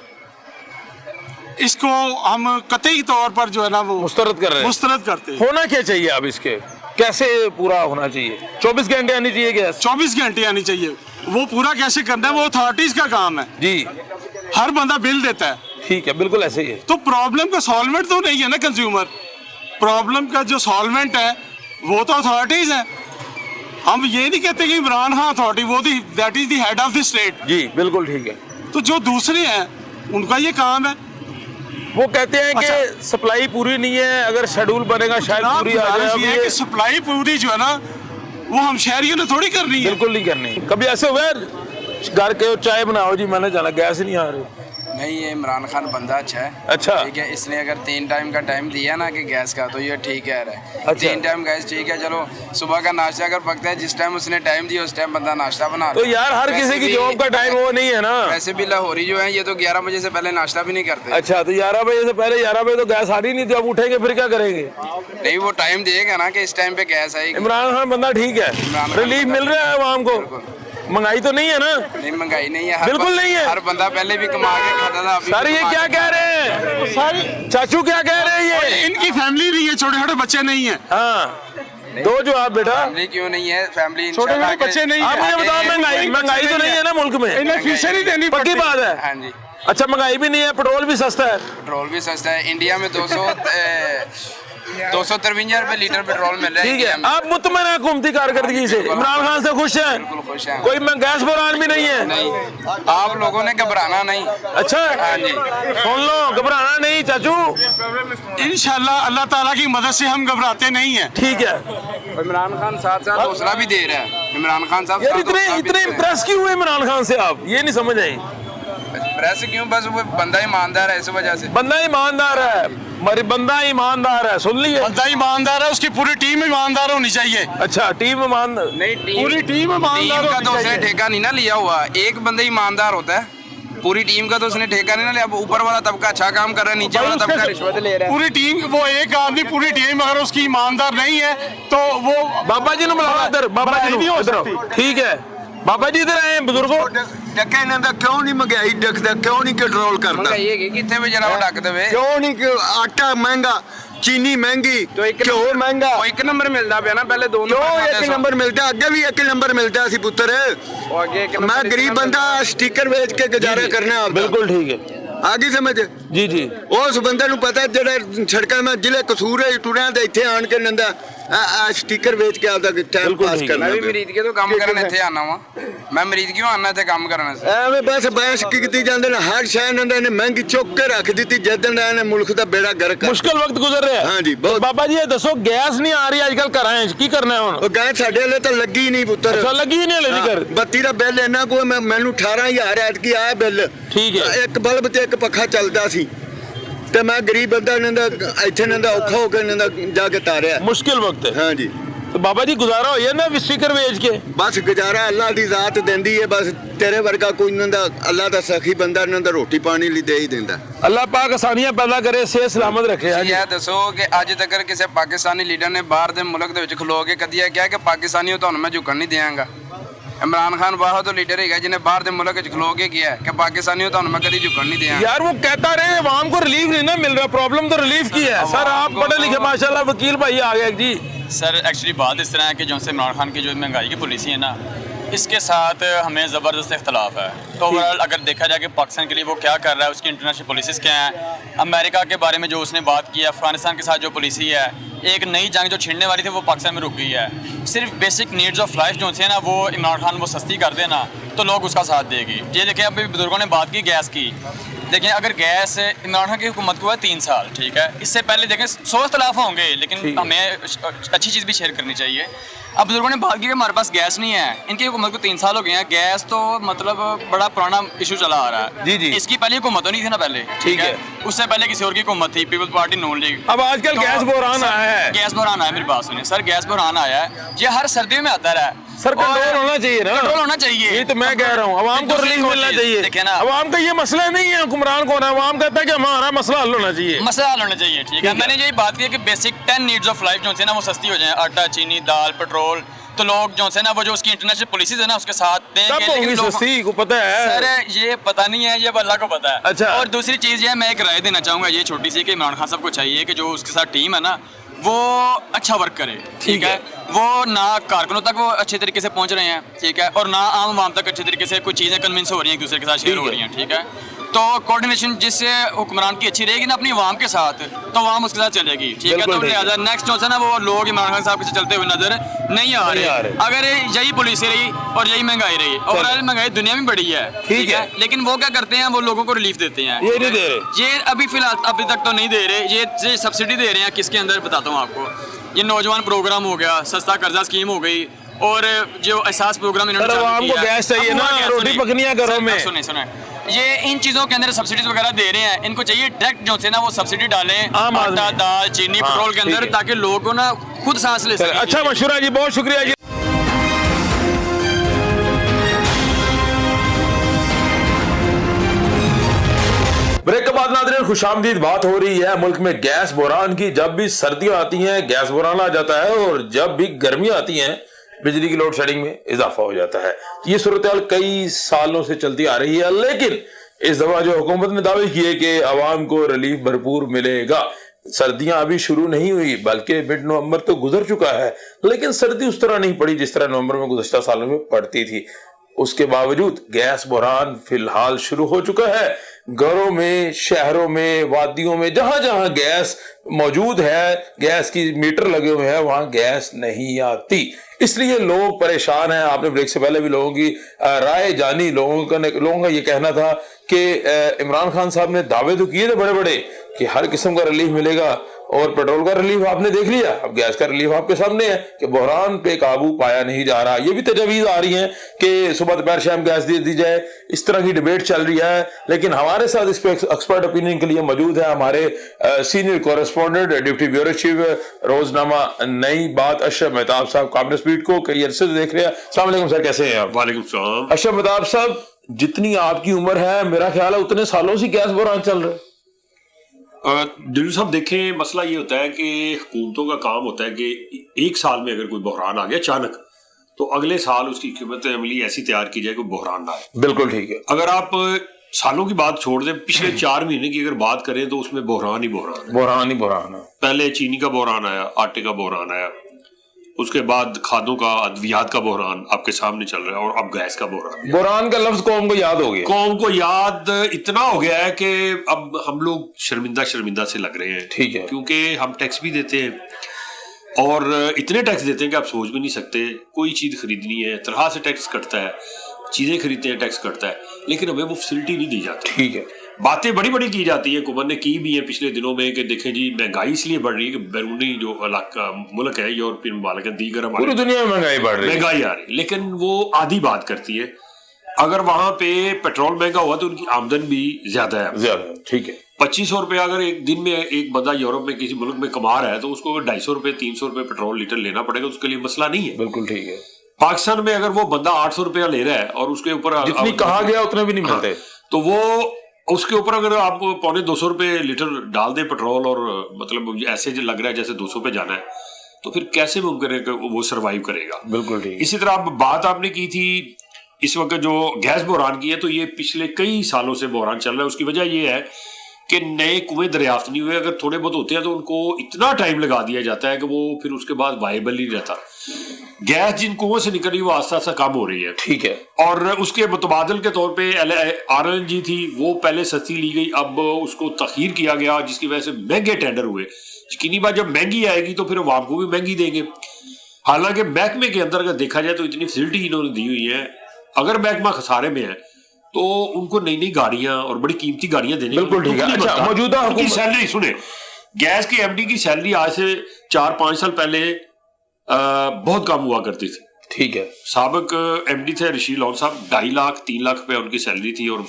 इसको हम कतई तौर पर जो है ना वो मुस्तरद कर रहे हैं, मुस्तरद करते हैं। होना क्या चाहिए अब इसके, कैसे पूरा होना चाहिए? 24 घंटे आनी चाहिए गैस? 24 घंटे आनी चाहिए। वो पूरा कैसे करना है, वो अथॉरिटीज का काम है जी। हर बंदा बिल देता है, ठीक है, बिल्कुल ऐसे ही है। तो प्रॉब्लम का सॉल्वेंट तो नहीं है ना कंज्यूमर, प्रॉब्लम का जो सॉल्वेंट है वो तो अथॉरिटीज है। हम ये नहीं कहते कि इमरान खान अथॉरिटी, वो that is the head of the state. जी बिल्कुल ठीक है। तो जो दूसरे हैं उनका ये काम है। वो कहते हैं कि सप्लाई पूरी नहीं है, अगर शेड्यूल बनेगा शायद पूरी आ जाए। कि सप्लाई पूरी जो है ना वो हम शहरियों ने थोड़ी करनी है। बिल्कुल नहीं करनी। कभी ऐसे हुआ घर के चाय बनाओ जी, मैंने जाना गैस नहीं आ रही? नहीं, ये इमरान खान बंदा अच्छा है। अच्छा, ठीक है, इसने अगर 3 टाइम का टाइम दिया ना कि गैस का, तो ये ठीक है रहा। अच्छा। 3 टाइम गैस ठीक है, चलो सुबह का नाश्ता अगर पकता है, जिस टाइम उसने टाइम दिया उस टाइम बंदा नाश्ता बना। तो यार हर किसी की जॉब का टाइम वो नहीं है ना। वैसे भी लाहौरी जो है ये तो 11 बजे से पहले नाश्ता भी नहीं करते। अच्छा, तो 11 बजे से पहले 11 बजे तो गैस आ रही नहीं थी, अब उठेंगे फिर क्या करेंगे? नहीं, वो टाइम देगा ना कि इस टाइम पे गैस आएगी। इमरान खान बंदा ठीक है, रिलीफ मिल रहा है आवाम को, महंगाई तो नहीं है ना? नहीं, महंगाई नहीं है, बिल्कुल नहीं है। हर बंदा पहले भी कमा के खाता था। सर ये क्या कह रहे हैं? सारी चाचू क्या कह रहे हैं? ये इनकी फैमिली नहीं है, छोटे छोटे बच्चे नहीं है। हाँ, दो जवाब बेटा। फैमिली क्यों नहीं है? फैमिली छोटे छोटे बच्चे नहीं आप मुझे बताओ, महंगाई तो नहीं है ना मुल्क में? इन्हें फीसें नहीं देनी पक्की बात है। हाँ जी। अच्छा, महंगाई भी नहीं है, पेट्रोल भी सस्ता है? पेट्रोल भी सस्ता है, इंडिया में 253 रुपए लीटर पेट्रोल मिल रहा है। ठीक है, आप मुतमईन हैं हुकूमती कारकर्दगी से, इमरान खान से खुश हैं? बिल्कुल खुश हैं। कोई गैस बुरान भी नहीं है? नहीं, आप लोगों ने घबराना नहीं। अच्छा, हाँ जी, सुन लो, घबराना नहीं चाचू, इंशाल्लाह अल्लाह ताला की मदद से हम घबराते नहीं हैं। ठीक है। इमरान खान साथ साथ हौसला भी दे रहा है। इमरान खान साहब यार इतने इम्प्रेस क्यों हुए इमरान खान से आप, ये नहीं समझ आई। प्रेस क्यों? बस वो बंदा ईमानदार है, इस वजह से। बंदा ईमानदार है, बंदा ईमानदार है, सुन लिए? बंदा ईमानदार है, उसकी पूरी टीम ईमानदार होनी चाहिए। अच्छा, टीम ईमानदार नहीं, पूरी टीम ईमानदार का तो होनी उसने चाहिए। ठेका नहीं ना लिया हुआ, एक बंदा ईमानदार होता है, पूरी टीम का तो उसने ठेका नहीं ना लिया। अब ऊपर वाला तबका अच्छा काम कर रहा है, नीचे वाला तबका रिश्वत ले रहा है। पूरी टीम, वो एक आदमी पूरी टीम अगर उसकी ईमानदार नहीं है तो वो बाबा जी ने बुलाया इधर, बाबा जी नहीं हो इधर। सकती। ठीक है, बाबा जी इधर आए बुजुर्गो। डके ਇਹਨਾਂ ਦਾ ਕਿਉਂ ਨਹੀਂ ਮਹਿੰਗਾਈ ਡਕਦਾ, ਕਿਉਂ ਨਹੀਂ ਕੰਟਰੋਲ ਕਰਦਾ? महंगाई है कि कितने पे जनाब डक देवे? ਕਿਉਂ ਨਹੀਂ ਕਿ ਆਟਾ ਮਹਿੰਗਾ, ਚੀਨੀ ਮਹਿੰਗੀ, ਘਿਓ ਮਹਿੰਗਾ, वो 1 नंबर मिलता पे ना, पहले 2 ਕਿਉਂ 1 ਨੰਬਰ ਮਿਲਦਾ? ਅੱਗੇ ਵੀ 1 ਨੰबर ਮਿਲਦਾ ਸੀ ਪੁੱਤਰ। ਮੈਂ ਗਰੀਬ ਬੰਦਾ ਸਟicker ਵੇਚ ਕੇ ਗੁਜ਼ਾਰਾ ਕਰਨਾ ਆਪਦਾ। बिल्कुल ठीक है ਆ ਗਈ ਸਮਝ? जी जी। ਉਸ ਬੰਦੇ ਨੂੰ ਪਤਾ ਜਿਹੜੇ ਸੜਕਾਂ ਮੈਂ ਜ਼ਿਲ੍ਹੇ ਕਸੂਰ ਹੈ ਟੁਰਿਆਂ ਦੇ ਇੱਥੇ ਆਣ ਕੇ ਨੰਦਾ ਆ ਸਟicker ਵੇਚ ਕੇ ਆਪਦਾ ਟਾਈਮ ਪਾਸ ਕਰਨਾ। मैं भी मरीद के तो काम करने ਇੱਥੇ ਆਣਾ ਵਾ। ਮੈਂ ਮਰੀਦ ਕਿਉਂ ਆਣਾ ਇੱਥੇ ਕੰਮ ਕਰਨ ਵਾਸਤੇ? ਐਵੇਂ ਬਸ ਬਹਿਸ ਕੀਤੀ ਜਾਂਦੇ ਨੇ, ਹਰ ਸ਼ੈ ਇਹਨਾਂ ਨੇ ਮਹਿੰਗੀ ਚੁੱਕ ਕੇ ਰੱਖ ਦਿੱਤੀ ਜਦੋਂ ਦਾ ਇਹਨੇ ਮੁਲਕ ਦਾ ਬੇੜਾ ਗਰਕ ਕਰ। मुश्किल वक्त गुजर रहा है। हाँ जी, बहुत। बाबा जी ये दसो, गैस नहीं आ रही आजकल घरां च, की करना है हुण? ਉਹ ਗਏ ਸਾਡੇ ਵਾਲੇ ਤਾਂ ਲੱਗੀ ਨਹੀਂ ਪੁੱਤਰ। अच्छा, लगी नहीं हले जिक्र? ਬੱਤੀ ਦਾ ਬਿੱਲ ਇੰਨਾ ਕੋਈ ਮੈਨੂੰ 18000 ਐਤਕੀ ਆਇਆ ਬਿੱਲ। ठीक है। ਇੱਕ ਬਲਬ ਤੇ ਇੱਕ ਪੱਖਾ ਚੱਲਦਾ ਸੀ ਤੇ ਮੈਂ ਗਰੀਬ ਬੰਦਾ ਇਹਨਾਂ ਦਾ ਇੱਥੇ ਇਹਨਾਂ ਦਾ ਔਖਾ ਹੋ ਕੇ ਇਹਨਾਂ ਦਾ ਜਾ ਕੇ ਤਾਰਿਆ। ਮੁਸ਼ਕਿਲ ਵਕਤ ਹੈ। ਹਾਂਜੀ तो बाबा जी गुजारा हो जाए ना स्पीकर बेच के? बस गुजारा अल्लाह दी जात देंदी है, बस तेरे वर्गा कोई इन्हां दा अल्लाह दा सखी बंदा इन्हां दा रोटी पानी ਲਈ ਦੇ ਹੀ ਦਿੰਦਾ। अल्लाह पाक आसानियां पैदा करे, सेहत सलामत रखे। ਜੀ ਇਹ ਦੱਸੋ ਕਿ ਅੱਜ ਤੱਕ ਕਿਸੇ ਪਾਕਿਸਤਾਨੀ ਲੀਡਰ ਨੇ ਬਾਹਰ ਦੇ ਮੁਲਕ ਦੇ ਵਿੱਚ ਖਲੋ ਕੇ ਕਦੀ ਇਹ ਕਿਹਾ ਕਿ ਪਾਕਿਸਤਾਨੀਓ ਤੁਹਾਨੂੰ ਮੈਂ ਝੁਕਣ ਨਹੀਂ ਦਿਆਂਗਾ? इमरान खान बाहर तो लीडर है जिन्हें बाहर के मुल्क खलो के किया कि पाकिस्तानियों तो मैं कभी झुकन नहीं दिया। यार वो कहता रहे अवाम को रिलीफ नहीं ना मिल रहा, प्रॉब्लम तो रिलीफ की है। सर आप पढ़े लिखे माशाल्लाह, वकील भाई आ गए जी। सर एक्चुअली बात इस तरह है कि जो से इमरान खान की जो महंगाई की पॉलिसी है ना, इसके साथ हमें ज़बरदस्त इख्तलाफ है। तो ओवरऑल अगर देखा जाए कि पाकिस्तान के लिए वो क्या कर रहा है, उसकी इंटरनेशनल पॉलिसीज़ क्या हैं, अमेरिका के बारे में जो उसने बात की है, अफगानिस्तान के साथ जो पॉलिसी है, एक नई जंग जो छिड़ने वाली थी वो पाकिस्तान में रुक गई है। सिर्फ बेसिक नीड्स ऑफ लाइफ जो है ना वो इमरान खान वो सस्ती कर देना तो लोग उसका साथ देगी। ये देखें अभी बुजुर्गों ने बात की गैस की, देखें अगर गैस इमरान खान की हुकूमत को है 3 साल, ठीक है, इससे पहले देखें 100 इख्तलाफ होंगे लेकिन हमें अच्छी चीज़ भी शेयर करनी चाहिए। अब बुजुर्गों ने बात की कि हमारे पास गैस नहीं है, इनकी हुकूमत को 3 साल हो गए हैं, गैस तो मतलब बड़ा पुराना इशू चला आ रहा है। जी जी, इसकी पहले हुकूमत तो नहीं थी ना पहले, ठीक है, उससे पहले किसी और की हुकूमत थी, पीपल्स पार्टी नून लीग। अब आजकल तो गैस बहरान आया है, गैस बहरान आया, मेरी बात सुनिए सर, गैस बहरान आया है, ये हर सर्दियों में आता रहा है। सर कंट्रोल होना चाहिए ना, कंट्रोल होना चाहिए, ये तो मैं कह रहा हूँ, अवाम को रिलीफ मिलना चाहिए। देखिए ना, अवाम का ये मसला नहीं है हुक्मरान को, अवाम कहता है कि हमारा मसला हल होना चाहिए, मसला हल होना चाहिए, ठीक है। मैंने यही बात की कि बेसिक 10 नीड्स ऑफ लाइफ जो है ना वो सस्ती हो जाए, आटा, चीनी, दाल, पेट्रोल, तो लोग जो है ना वो जो उसकी इंटरनेशनल पॉलिसीज है ना उसके साथ देंगे। लेकिन सस्ती को पता है सर, ये पता नहीं है, ये अल्लाह को पता है। अच्छा। और दूसरी चीज़ ये मैं एक राय देना चाहूँगा, ये छोटी सी, कि इमरान खान साहब को चाहिए कि जो उसके साथ टीम है ना वो अच्छा वर्क करे, ठीक है, वो ना कारकुनों तक वो अच्छे तरीके से पहुंच रहे हैं, ठीक है, और ना आम आवाम तक अच्छे तरीके से कोई चीज़ें कन्विंस हो रही हैं, एक दूसरे के साथ शेयर हो रही हैं, ठीक है। तो कोऑर्डिनेशन जिससे हुक्मरान की अच्छी रहेगी ना अपनी आवाम के साथ, तो आवाम उसके साथ चलेगी, ठीक है। तो लिहाजा नेक्स्ट जो है ना वो लोग इमरान खान साहब से चलते हुए नजर नहीं आ रहे। अगर यही पॉलिसी रही और यही महंगाई रही, ओवरऑल महंगाई दुनिया में बढ़ी है, ठीक है, लेकिन वो क्या करते हैं, वो लोगों को रिलीफ देते हैं, ये नहीं दे रहे, ये अभी फिलहाल अभी तक तो नहीं दे रहे। ये सब्सिडी दे रहे हैं किसके अंदर बताता हूँ आपको, ये नौजवान प्रोग्राम हो गया, सस्ता कर्जा स्कीम हो गई, और जो एहसास प्रोग्राम इन्होंने चालू किया, गैस चाहिए ना, रोटी पकनियां घरों में, सुने ये इन चीज़ों के अंदर सब्सिडीज वगैरह दे रहे हैं, इनको चाहिए डायरेक्ट जो है ना वो सब्सिडी डालें आटा, दाल, चीनी, पेट्रोल के अंदर, ताकि लोग को ना खुद सांस ले सकें। अच्छा मशवरा जी, बहुत शुक्रिया जी। ब्रेक के बाद नाज़रीन खुशामदीद बात हो रही है मुल्क में गैस बहरान की। जब भी सर्दियां आती हैं गैस बहरान आ जाता है, और जब भी गर्मियां आती हैं बिजली की लोड शेडिंग में इजाफा हो जाता है। ये सूरत हाल कई सालों से चलती आ रही है, लेकिन इस दफा जो हुकूमत ने दावे किए कि आवाम को रिलीफ भरपूर मिलेगा। सर्दियां अभी शुरू नहीं हुई, बल्कि मिड नवंबर तो गुजर चुका है, लेकिन सर्दी उस तरह नहीं पड़ी जिस तरह नवंबर में गुज़श्ता सालों में पड़ती थी। उसके बावजूद गैस बहरान फिलहाल शुरू हो चुका है। घरों में, शहरों में, वादियों में, जहां जहां गैस मौजूद है, गैस की मीटर लगे हुए हैं, वहां गैस नहीं आती, इसलिए लोग परेशान हैं। आपने ब्रेक से पहले भी लोगों की राय जानी, लोगों का ये कहना था कि इमरान खान साहब ने दावे तो किए थे बड़े बड़े कि हर किस्म का रिलीफ मिलेगा, और पेट्रोल का रिलीफ आपने देख लिया, अब गैस का रिलीफ आपके सामने है कि बहरान पे काबू पाया नहीं जा रहा। ये भी तजवीज़ आ रही हैं कि सुबह दोपहर शाम गैस दे दी जाए, इस तरह की डिबेट चल रही है। लेकिन हमारे साथ इस पे एक्सपर्ट ओपिनियन के लिए मौजूद है हमारे senior correspondent, deputy bureau chief रोजनामा नई बात अशरफ मेहताब साहब, काबिल स्पीड को कई अरसे से देख रहे हैं। अस्सलाम वालेकुम सर, कैसे हैं आप? वालेकुम सलाम। अशरफ मेहताब साहब, जितनी आपकी उम्र है मेरा ख्याल है उतने सालों से गैस बहरान चल रहा है। दिलू साहब देखें, मसला ये होता है कि हुकूमतों का काम होता है कि एक साल में अगर कोई बहरान आ गया अचानक, तो अगले साल उसकी क़ियामत अमली ऐसी तैयार की जाए कोई बहरान ना आए। बिल्कुल ठीक है। अगर आप सालों की बात छोड़ दें, पिछले 4 महीने की अगर बात करें तो उसमें बहरान ही बहरान है। पहले चीनी का बहरान आया, आटे का बहरान आया, उसके बाद खादों का, अद्वियात का बहरान आपके सामने चल रहा है, और अब गैस का बहरान। बहरान का लफ्ज कौम को याद हो गया, कौम को याद इतना हो गया है कि अब हम लोग शर्मिंदा से लग रहे हैं, ठीक है, क्योंकि हम टैक्स भी देते हैं, और इतने टैक्स देते हैं कि आप सोच भी नहीं सकते। कोई चीज़ खरीदनी है तरह से टैक्स कटता है, चीज़ें खरीदते हैं टैक्स कटता है, लेकिन हमें वो फैसिलिटी नहीं दी जाती। ठीक है, बातें बड़ी बड़ी की जाती है, हुकूमत ने की भी है पिछले दिनों में कि देखें जी महंगाई इसलिए बढ़ रही है कि बैरूनी जो इलाका मुल्क है, यूरोपियन मुल्क है, दीगर पूरी दुनिया में महंगाई बढ़ रही है, महंगाई आ रही है, लेकिन वो आधी बात करती है। اگر وہاں پہ پیٹرول مہنگا ہوا تو ان کی آمدن بھی زیادہ ہے. ٹھیک ہے. 2500 روپے اگر ایک دن میں ایک بندہ یورپ میں کسی ملک میں کما رہا ہے تو اس کو 250 روپے 300 روپے پیٹرول لیٹر لینا پڑے گا, اس کے لیے مسئلہ نہیں ہے. بالکل ٹھیک ہے. پاکستان میں اگر وہ بندہ 800 روپیہ لے رہا ہے اور اس کے اوپر جتنی کہا گیا اتنے بھی نہیں ملتے, تو وہ اس کے اوپر اگر آپ 250 روپے لیٹر ڈال دیں پیٹرول, اور مطلب ایسے لگ رہا ہے جیسے 200 پہ جانا ہے, تو پھر کیسے ممکن ہے کہ وہ سروائیو کرے گا. بالکل ٹھیک. اسی طرح بات آپ نے کی تھی اس وقت جو گیس بحران کی ہے, تو یہ پچھلے کئی سالوں سے بحران چل رہا ہے. اس کی وجہ یہ ہے کہ نئے کنویں دریافت نہیں ہوئے, اگر تھوڑے بہت ہوتے ہیں تو ان کو اتنا ٹائم لگا دیا جاتا ہے کہ وہ پھر اس کے بعد وائبل نہیں رہتا. گیس جن کنویں سے نکل رہی ہے وہ آہستہ آہستہ کم ہو رہی ہے. ٹھیک ہے. اور اس کے متبادل کے طور پہ RLNG تھی, وہ پہلے سستی لی گئی, اب اس کو تاخیر کیا گیا جس کی وجہ سے مہنگے ٹینڈر ہوئے. یقینی بات جب مہنگی آئے گی تو پھر عوام کو بھی مہنگی دیں گے. حالانکہ محکمے کے اندر اگر دیکھا جائے تو اتنی فیسلٹی انہوں نے دی ہوئی ہے, اگر محکمہ خسارے میں ہے تو ان کو نئی نئی گاڑیاں اور بڑی قیمتی گاڑیاں دینے. بالکل ٹھیک ہے. اچھا, موجودہ حکومت سیلری سنیں, گیس کے MD کی سیلری آج سے 4-5 سال پہلے بہت کم ہوا کرتی تھی. ٹھیک ہے. سابق MD تھے رشید لون صاحب, 2.5 لاکھ 3 لاکھ روپے ان کی سیلری تھی. اور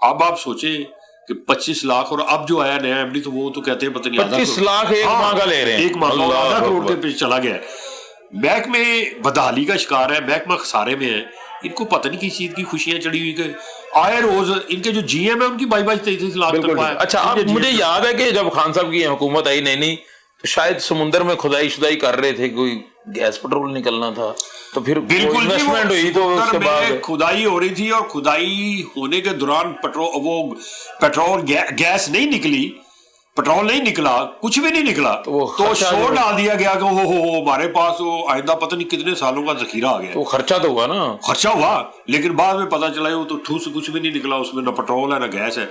اب آپ سوچیں کہ 25 لاکھ, اور اب جو آیا نیا MD تو وہ تو کہتے ہیں پتہ نہیں 25 لاکھ ایک ماہ کا لے رہے ہیں, ایک ماہ کا آدھا کروڑ کے پیچھے چلا گیا ہے. محکمے بدحالی کا شکار ہے, محکمہ خسارے میں ہے. ان کو پتہ نہیں کس چیز کی خوشیاں چڑھی ہوئی کہ آئے روز ان کے جو GM ہے ان کی 22-23 لاکھ تنخواہ ہے. اچھا, اب مجھے یاد ہے کہ جب خان صاحب کی حکومت آئی نئی تو شاید سمندر میں کھدائی کر رہے تھے, کوئی گیس پٹرول نکلنا تھا, تو پھر بالکل انویسٹمنٹ ہوئی تو اس کے بعد کھدائی ہو رہی تھی, اور کھدائی ہونے کے دوران پیٹرول گیس نہیں نکلی, پیٹرول نہیں نکلا, کچھ بھی نہیں نکلا, تو شور ڈال دیا گیا کہ ہمارے پاس آئندہ پتہ نہیں کتنے سالوں کا ذخیرہ آ گیا. تو خرچہ تو ہوا نا, خرچہ ہوا, لیکن بعد میں پتہ چلا وہ تو ٹھوس کچھ بھی نہیں نکلا, اس میں نہ پیٹرول ہے نہ گیس ہے.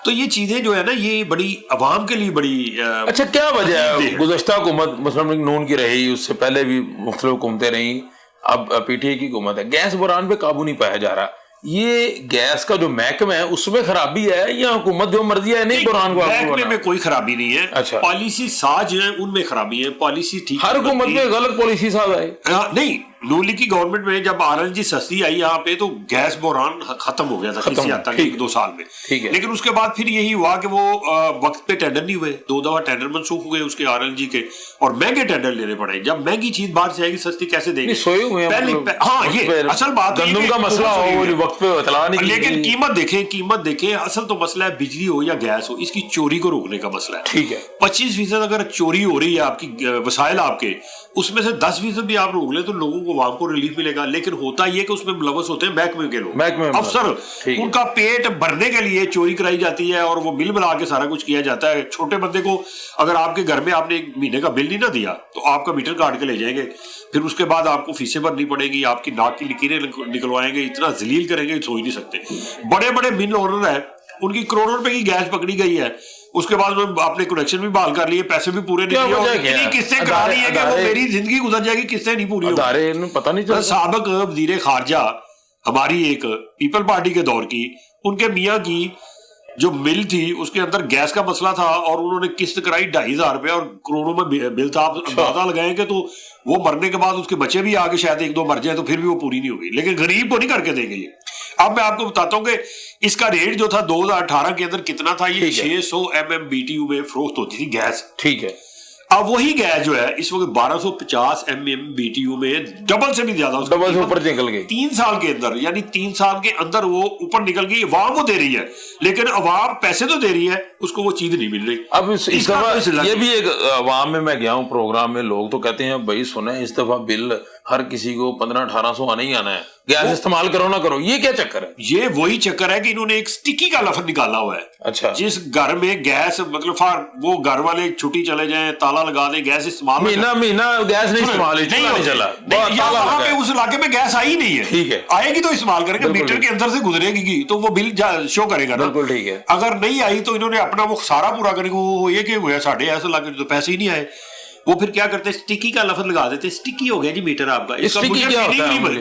تو یہ چیزیں جو ہے نا یہ بڑی عوام کے لیے بڑی. اچھا, کیا وجہ ہے گزشتہ حکومت مسلم لیگ نون کی رہی, اس سے پہلے بھی مختلف حکومتیں رہیں, اب PTI کی حکومت ہے, گیس بحران پہ قابو نہیں پایا جا رہا. یہ گیس کا جو محکمہ ہے اس میں خرابی ہے یا حکومت جو مرضی ہے نہیں بحران کو؟ محکمے میں کوئی خرابی نہیں ہے. اچھا, پالیسی ساز ہیں ان میں خرابی ہے, پالیسی ٹھیک. ہر حکومت میں غلط پالیسی ساز آئے نہیں. نون لیگ کی گورنمنٹ میں جب RLNG سستی آئی یہاں پہ تو گیس بحران ختم ہو گیا تھا کسی حد تک 1-2 سال میں. لیکن اس کے بعد پھر یہی ہوا کہ وہ وقت پہ ٹینڈر نہیں ہوئے, 2 دفعہ ٹینڈر منسوخ ہوئے اس کے RLNG کے, اور مہنگے ٹینڈر لینے پڑے. جب مہنگی چیز باہر سے آئے گی سستی کیسے دیں گے؟ سوئے ہوئے ہیں. ہاں, یہ اصل بات ہے, گندم کا مسئلہ ہو وقت پہ اطلاع نہیں, لیکن قیمت دیکھیں. اصل تو مسئلہ ہے بجلی ہو یا گیس ہو, اس کی چوری کو روکنے کا مسئلہ ہے. ٹھیک ہے. 25% اگر چوری ہو رہی ہے آپ کی وسائل آپ کے, اس میں سے 10% بھی آپ روک لیں تو لوگوں کو عوام کو ریلیف ملے گا. لیکن ہوتا یہ کہ اس میں ملوث ہوتے ہیں محکمے کے لوگ, افسر, ان کا پیٹ بھرنے کے لیے چوری کرائی جاتی ہے اور وہ بل بنا کے سارا کچھ کیا جاتا ہے. چھوٹے بندے کو اگر آپ کے گھر میں آپ نے 1 مہینے کا بل نہیں نہ دیا تو آپ کا میٹر کاٹ کے لے جائیں گے, پھر اس کے بعد آپ کو فیسیں بھرنی پڑے گی, آپ کی ناک کی لکیریں نکلوائیں گے, اتنا ذلیل کریں گے سوچ نہیں سکتے. بڑے بڑے مل اونر ہیں, ان کی کروڑوں روپے کی گیس پکڑی گئی ہے, اس کے بعد آپ نے کنیکشن بھی بحال کر لیے, پیسے بھی پورے نہیں دیے, قسطیں کرا لی ہے کہ وہ میری زندگی گزر جائے گی, قسطیں نہیں پوری ہوگی. پتہ نہیں چلا. سابق وزیر خارجہ ہماری ایک پیپل پارٹی کے دور کی, ان کے میاں کی جو مل تھی اس کے اندر گیس کا مسئلہ تھا, اور انہوں نے قسط کرائی 2,500 روپے, اور کروڑوں میں بل تھا. آپ اندازہ لگائیں کہ تو وہ مرنے کے بعد اس کے بچے بھی آگے شاید 1-2 مر جائیں تو پھر بھی وہ پوری نہیں ہوگی, لیکن غریب کو نہیں کر کے دیں گے. اب میں آپ کو بتاتا ہوں کہ اس کا ریٹ جو تھا 2018 کے اندر کتنا تھا, یہ 600 MMBTU میں فروخت ہوتی تھی گیس. ٹھیک ہے. اب وہی گیس جو ہے اس وقت 1250 MMBTU میں ڈبل سے بھی زیادہ, ڈبل سے اوپر نکل گئی 3 سال کے اندر. یعنی 3 سال کے اندر وہ اوپر نکل گئی. عوام وہ دے رہی ہے, لیکن عوام پیسے تو دے رہی ہے, اس کو وہ چیز نہیں مل رہی. اب اس دفعہ یہ بھی ایک عوام میں گیا ہوں پروگرام میں, لوگ تو کہتے ہیں بھائی سنیں اس دفعہ بل ہر کسی کو 1500-1800 آنا ہی آنا ہے, گیس استعمال کرو نہ کرو. یہ کیا چکر ہے؟ یہ وہی چکر ہے کہ انہوں نے ایک سٹکی کا لفظ نکالا ہوا ہے. اچھا, جس گھر میں گیس مطلب وہ گھر والے چھٹی چلے جائیں, تالا لگا دیں, گیس استعمال مہینہ گیس نہیں استعمال نہیں چلا, وہاں پہ اس علاقے میں گیس آئی نہیں ہے. ٹھیک ہے, آئے گی تو استعمال کریں گے, میٹر کے اندر سے گزرے گی تو وہ بل شو کرے گا. بالکل ٹھیک ہے. اگر نہیں آئی تو انہوں نے اپنا وہ سارا پورا کرے گا. وہ یہ کہ ہوا ساڑھے ایسا لگے تو پیسے ہی نہیں آئے. وہ پھر کیا کرتے ہیں, سٹکی کا لفظ لگا دیتے, سٹکی ہو گیا جی میٹر آپ کا.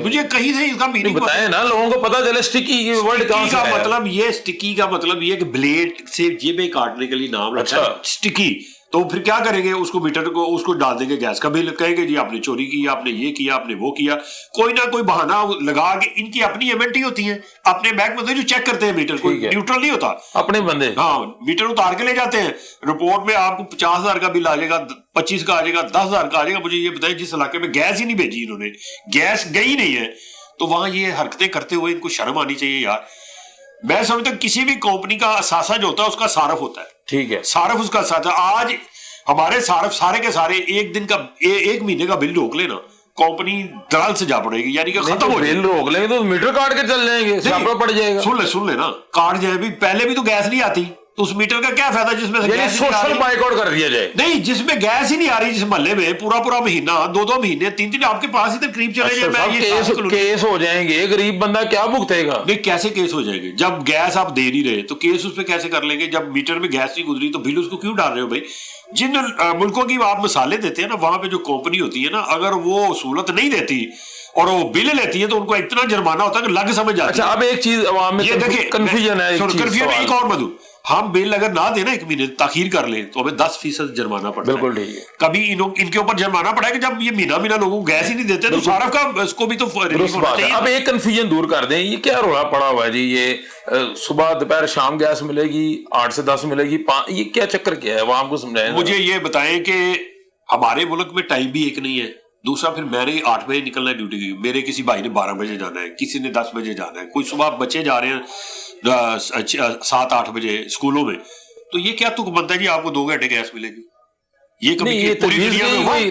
مجھے کہیں سے اس کا میننگ بتائیں نا, لوگوں کو پتا چلے سٹکی کا مطلب یہ, سٹکی کا مطلب یہ کہ بلیڈ سے جیبیں کاٹنے کے لیے نام رکھا ہے سٹکی. تو پھر کیا کریں گے, اس کو میٹر کو اس کو ڈال دیں گے گیس کا بل, کہیں گے جی آپ نے چوری کیا, آپ نے یہ کیا, آپ نے وہ کیا, کوئی نہ کوئی بہانہ لگا کے. ان کی اپنی ایمنٹی ہوتی ہیں, اپنے بینک میں جو چیک کرتے ہیں میٹر, کوئی نیوٹرل نہیں ہوتا, اپنے بندے. ہاں میٹر اتار کے لے جاتے ہیں, رپورٹ میں آپ کو 50,000 کا بل آ جائے گا, 25 کا آ جائے گا, 10,000 کا آ جائے گا. مجھے یہ بتائیں جس علاقے میں گیس ہی نہیں بھیجی انہوں نے, گیس گئی نہیں ہے, تو وہاں یہ حرکتیں کرتے ہوئے ان کو شرم آنی چاہیے یار. میں سمجھتا ہوں کسی بھی کمپنی کا اثاثہ جو ہوتا ہے اس کا صارف ہوتا ہے. ٹھیک ہے, صارف اس کا اثاثہ. آج ہمارے صارف سارے کے سارے ایک دن کا ایک مہینے کا بل روک لینا, کمپنی دلال سے جا پڑے گی, یعنی کہ ختم ہو جائے. بل روک لیں گے تو میٹر کاٹ کے چل جائیں گے, چھاپا پڑ جائے گا. سن لے نا, کاٹ جائے بھی, پہلے بھی تو گیس نہیں آتی, تو اس میٹر کا کیا فائدہ جس میں سوشل بائیکاٹ کر دیا جائے. نہیں, جس میں گیس ہی نہیں آ رہی, جس محلے میں پورا مہینہ 2 مہینے 3 آپ کے پاس ہی قریب چلے جائے, کیس ہو جائیں گے, غریب بندہ کیا بھگتے گا. نہیں, کیسے کیس ہو جائے گے جب گیس آپ دے نہیں رہے, تو کیس اس پہ کیسے کر لیں گے. جب میٹر میں گیس نہیں گزری تو بل اس کو کیوں ڈال رہے ہو بھائی. جن ملکوں کی آپ مثالیں دیتے ہیں نا, وہاں پہ جو کمپنی ہوتی ہے نا, اگر وہ سہولت نہیں دیتی اور وہ بل لیتی ہے تو ان کو اتنا جرمانہ ہوتا ہے کہ لگ سمجھ جاتی ہے. اچھا, اب ایک چیز عوام میں کنفیوژن ہے, کنفیوژن ایک اور بدو, ہم بل اگر نہ دینا 1 مہینے تاخیر کر لیں تو ہمیں 10% جرمانہ پڑتا ہے. بالکل ٹھیک ہے. کبھی ان کے اوپر جرمانہ پڑا ہے کہ جب یہ مہینہ لوگوں کو گیس ہی نہیں دیتے تو صارف کا اس کو بھی تو ریلیف ہونا چاہیے. اب ایک کنفیوژن دور کر دیں, یہ کیا رولا پڑا ہوا ہے جی, یہ صبح دوپہر شام گیس ملے گی, 8 سے 10 ملے گی, یہ کیا چکر کیا ہے, عوام کو سمجھائیں. مجھے یہ بتائیں کہ ہمارے ملک میں ٹائم بھی ایک نہیں ہے. دوسرا, پھر میں نے 8 بجے نکلنا ہے ڈیوٹی کی, میرے کسی بھائی نے 12 بجے جانا ہے, کسی نے 10 بجے جانا ہے, کوئی صبح بچے جا رہے ہیں 7-8 بجے اسکولوں میں, تو یہ کیا تک بنتا ہے جی آپ کو 2 گھنٹے گیس ملے گی. یہ کبھی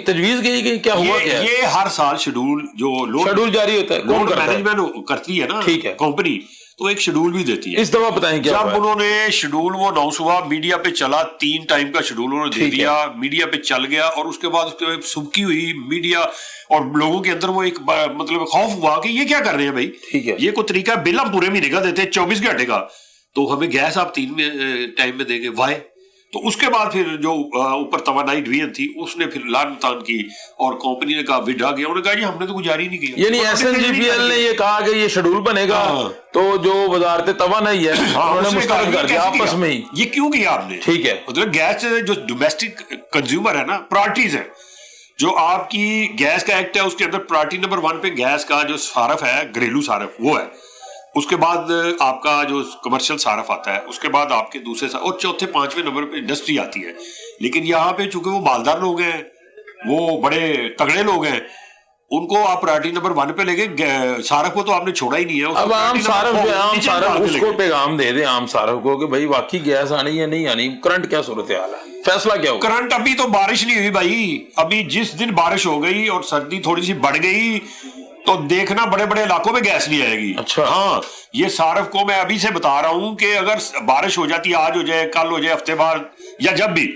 تجویز گئی کیا ہوا, یہ ہر سال شیڈول جو شیڈول جاری ہوتا ہے, کون مینجمنٹ کرتی ہے نا کمپنی, تو ایک شیڈول بھی دیتی ہے. اس دفعہ بتائیں کیا جب انہوں نے شیڈول وہ 9 صبح میڈیا پہ چلا, 3 ٹائم کا شیڈول انہوں نے دے دیا, میڈیا پہ چل گیا, اور اس کے بعد اس کے سبکی ہوئی میڈیا اور لوگوں کے اندر وہ ایک مطلب خوف ہوا کہ یہ کیا کر رہے ہیں بھائی, یہ کوئی طریقہ, بل ہم پورے مہینے کا دیتے ہیں 24 گھنٹے کا, تو ہمیں گیس آپ 3 ٹائم میں دیں گے, وائے. تو اس کے بعد پھر جو اوپر توانائی ڈویژن تھی اس نے پھر لان تان کی, اور کمپنی نے کہا وڈرا کیا, انہوں نے کہا جی ہم نے تو کچھ جاری نہیں کیا. یعنی SNGPL نے یہ کہا کہ یہ شیڈول بنے گا, تو جو وزارت توانائی ہے انہوں نے مسترد کر دیا آپس میں ہی. یہ کیوں کیا آپ نے؟ ٹھیک ہے, مطلب گیس جو ڈومیسٹک کنزیومر ہے نا, پرائرٹیز ہے, جو آپ کی گیس کا ایکٹ ہے اس کے اندر پرائرٹی نمبر 1 پہ گیس کا جو صارف ہے, گھریلو صارف وہ ہے, اس کے بعد آپ کا جو کمرشل صارف آتا ہے, اس کے بعد آپ کے دوسرے اور چوتھے 5ویں نمبر پہ انڈسٹری آتی ہے. لیکن یہاں پہ چونکہ وہ مالدار لوگ ہیں, وہ بڑے تگڑے لوگ ہیں, ان کو آپ پرائرٹی نمبر 1 پہ لے گئے, صارف کو تو آپ نے چھوڑا ہی نہیں ہے. اب عام صارف اس کو پیغام دے دیں عام صارف کو کہ بھائی واقعی گیس آنی یا نہیں آنی, کرنٹ کیا صورتحال ہے, فیصلہ کیا ہوگا. کرنٹ ابھی تو بارش نہیں ہوئی بھائی, ابھی جس دن بارش ہو گئی اور سردی تھوڑی سی بڑھ گئی تو دیکھنا بڑے علاقوں میں گیس نہیں آئے گی. اچھا, ہاں, یہ صارف کو میں ابھی سے بتا رہا ہوں کہ اگر بارش ہو جاتی, آج ہو جائے, کل ہو جائے, ہفتے بعد یا جب بھی,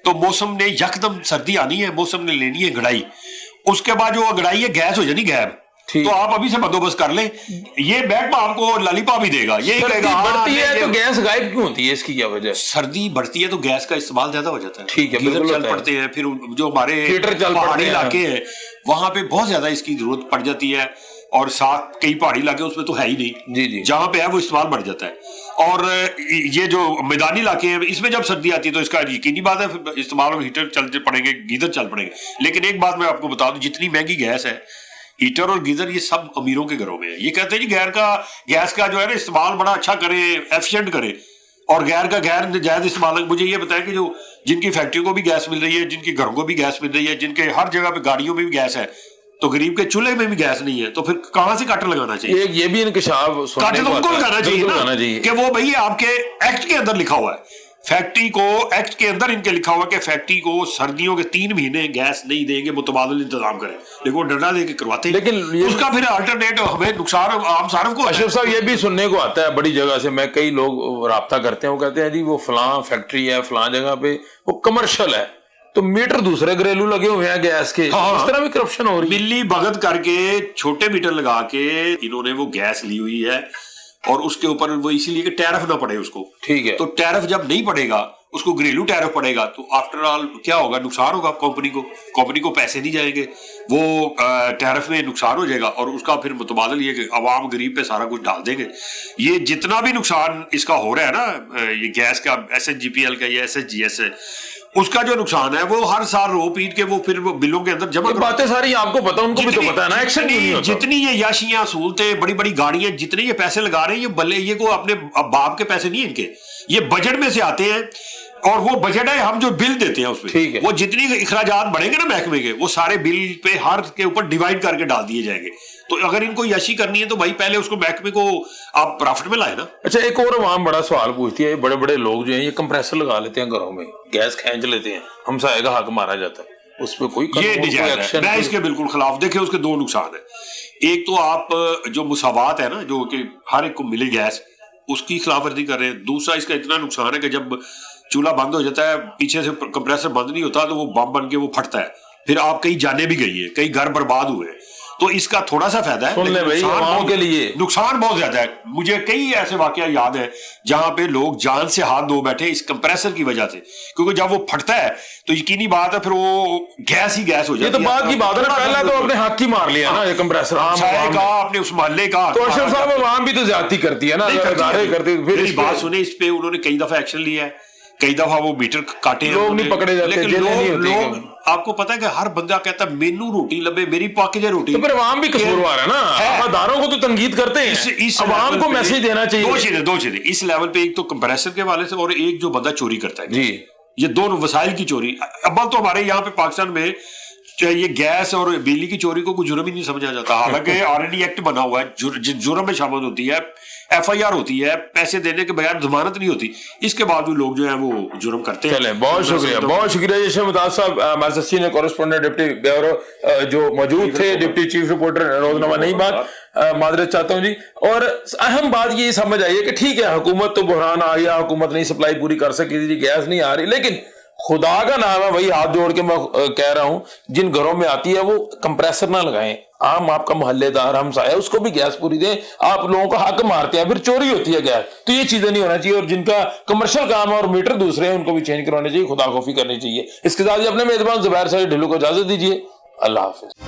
تو موسم نے یکدم سردی آنی ہے, موسم نے لینی ہے گڑائی, اس کے بعد جو گڑائی ہے گیس ہو جانی غائب. تو آپ ابھی سے بندوبست کر لیں, یہ بیگ آپ کو لالی پاپ بھی دے گا. یہ بڑھتی ہے تو گیس غائب کیوں ہوتی ہے, اس کی کیا وجہ ہے؟ سردی بڑھتی ہے تو گیس کا استعمال زیادہ ہو جاتا ہے. ٹھیک ہے, گیزر چل پڑتے ہیں, پھر جو ہمارے پہاڑی علاقے ہیں وہاں پہ بہت زیادہ اس کی ضرورت پڑ جاتی ہے, اور ساتھ کئی پہاڑی علاقے اس میں تو ہے ہی نہیں, جی جہاں پہ ہے وہ استعمال بڑھ جاتا ہے. اور یہ جو میدانی علاقے ہیں اس میں جب سردی آتی ہے تو اس کا یقینی بات ہے استعمال میں ہیٹر چل پڑیں گے, گیزر چل پڑیں گے. لیکن ایک بات میں آپ کو بتا دوں, جتنی مہنگی گیس ہے, ہیٹر اور گیزر یہ سب امیروں کے گھروں میں ہے. یہ کہتے ہیں جی گیس کا جو ہے نا استعمال بڑا اچھا کرے, ایفیشینٹ کرے, اور غیر جائز استعمال. مجھے یہ بتائیں کہ جو جن کی فیکٹریوں کو بھی گیس مل رہی ہے, جن کے گھروں کو بھی گیس مل رہی ہے, جن کے ہر جگہ پہ گاڑیوں میں بھی گیس ہے, تو غریب کے چولہے میں بھی گیس نہیں ہے, تو پھر کہاں سے کٹر لگانا چاہیے؟ یہ بھی انکشاف کٹر تو ان کو لگانا چاہیے کہ وہ بھائی آپ کے ایکٹ کے اندر لکھا ہوا ہے, فیکٹری کو ایکٹ کے اندر ان کے لکھا ہوا کہ فیکٹری کو سردیوں کے 3 مہینے گیس نہیں دیں گے, متبادل انتظام کریں. لیکن وہ ڈنڈا دے کے کرواتے ہیں, لیکن اس کا پھر الٹرنیٹ ہمیں نقصان عام صارف کو. اشرف صاحب, یہ بھی سننے کو آتا ہے بڑی جگہ سے, میں کئی لوگ رابطہ کرتے ہیں, وہ کہتے ہیں جی وہ فلاں فیکٹری ہے فلاں جگہ پہ, وہ کمرشل ہے, تو میٹر دوسرے گھریلو لگے ہوئے ہیں گیس کے. اس طرح بھی کرپشن ہو رہی ہے. ملی بھگت کر کے چھوٹے میٹر لگا کے انہوں نے وہ گیس لی ہوئی ہے, اور اس کے اوپر وہ اسی لیے کہ ٹیرف نہ پڑے اس کو. ٹھیک ہے, تو ٹیرف جب نہیں پڑے گا, اس کو گھریلو ٹیرف پڑے گا, تو آفٹر آل کیا ہوگا, نقصان ہوگا کمپنی کو پیسے نہیں جائیں گے, وہ ٹیرف میں نقصان ہو جائے گا, اور اس کا پھر متبادل یہ کہ عوام غریب پہ سارا کچھ ڈال دیں گے. یہ جتنا بھی نقصان اس کا ہو رہا ہے نا, یہ گیس کا SNGPL کا یا SSGS ہے, उसका जो नुकसान है वो हर साल रो पीट के वो फिर वो बिलों के अंदर जमा बातें सारी आपको पता, उनको भी तो पता है ना, एक्शन नहीं होता। जितनी ये याशियां सहूलतें, बड़ी बड़ी गाड़ियां, जितने ये पैसे लगा रहे हैं, ये भले ये को अपने बाप के पैसे नहीं इनके, ये बजट में से आते हैं, और वो बजट है हम जो बिल देते हैं उसमें, वो जितनी अखराजात बढ़ेंगे ना महकमे के, वो सारे बिल पे हर के ऊपर डिवाइड करके डाल दिए जाएंगे। तो अगर इनको याशी करनी है तो भाई पहले उसको महकमे को आप प्रॉफिट में लाए ना। अच्छा, एक और आवाम बड़ा सवाल पूछती है, बड़े बड़े लोग जो हैं ये कंप्रेसर लगा लेते हैं घरों में, गैस खींच लेते हैं, हमसाये का हक मारा जाता है, उस पर कोई ये निजायज है, मैं इसके बिल्कुल खिलाफ। देखिए उसके दो नुकसान है, एक तो आप जो मुसावात है ना, जो कि हर एक को मिले गैस, उसकी खिलाफ वर्जी कर रहे हैं। दूसरा इसका इतना नुकसान है कि जब चूल्हा बंद हो जाता है, पीछे से कंप्रेसर बंद नहीं होता, तो वो बम बन के वो फटता है, फिर आप कई जाने भी गई है, कई घर बर्बाद हुए। तो इसका थोड़ा सा फायदा है, नुकसान बहुत ज्यादा है। मुझे कई ऐसे वाकया याद है जहां पे लोग जान से हाथ धो बैठे इस कंप्रेसर की वजह से, क्योंकि जब वो फटता है तो यकीनी बात है फिर वो गैस ही गैस हो जाती है। ये तो बात की बात है, पहला तो अपने हक ही मार लिया ना ये कंप्रेसर, अपने उस मोहल्ले का। तो अशरफ साहब आवाम भी तो ज्यादती करती है ना, करती। फिर इस बात सुने, इस पे उन्होंने कई दफा एक्शन लिया है, कई दफा वो मीटर काटे, लोग नहीं पकड़े जाते, लेकिन लोग आपको पता है कि हर बंदा कहता है मेनू रोटी लबे, मेरी पाके जे रोटी। तो फिर अवाम भी कसूरवार है ना, अदारों को तो तंकीद करते हैं, अवाम को मैसेज देना चाहिए। दो चीजें इस लेवल पे, एक तो कंप्रेसर के हवाले से, और एक जो बंदा चोरी करता है जी, ये दोनों वसाइल की चोरी। अब तो हमारे यहाँ पे पाकिस्तान में ये गैस और बिजली की चोरी को कोई जुर्म ही नहीं समझा जाता, हालांकि आरएनडी एक्ट बना हुआ है, जुर्म में शामिल होती है, एफआईआर होती है, पैसे देने के बगैर जमानत नहीं होती, इसके बावजूद लोग जो है वो जुर्म करते हैं। चलें, बहुत शुक्रिया, बहुत शुक्रिया जैसे मुमताज साहब, हमारे साथ सीनियर कॉरेस्पोंडेंट डिप्टी ब्यूरो जो मौजूद थे, डिप्टी चीफ रिपोर्टर रोजनामा नहीं बात, मादरत चाहता हूँ जी। और अहम बात ये समझ आई है कि ठीक है, हुकूमत तो बहरान आ गया, हुकूमत नहीं सप्लाई पूरी कर सकी थी, गैस नहीं आ रही, लेकिन खुदा का नाम है, वही हाथ जोड़ के मैं कह रहा हूं, जिन घरों में आती है वो कंप्रेसर ना लगाएं, आम आपका मोहल्लेदार हमसाया उसको भी गैस पूरी दें। आप लोगों का हक मारते हैं, फिर चोरी होती है गैस, तो ये चीजें नहीं होना चाहिए। और जिनका कमर्शियल काम है और मीटर दूसरे हैं, उनको भी चेंज करवाने चाहिए, खुदा खौफी करनी चाहिए। इसके साथ ही अपने मेजबान जुबैर साजिद ढिल्लों को इजाजत दीजिए, अल्लाह हाफिज।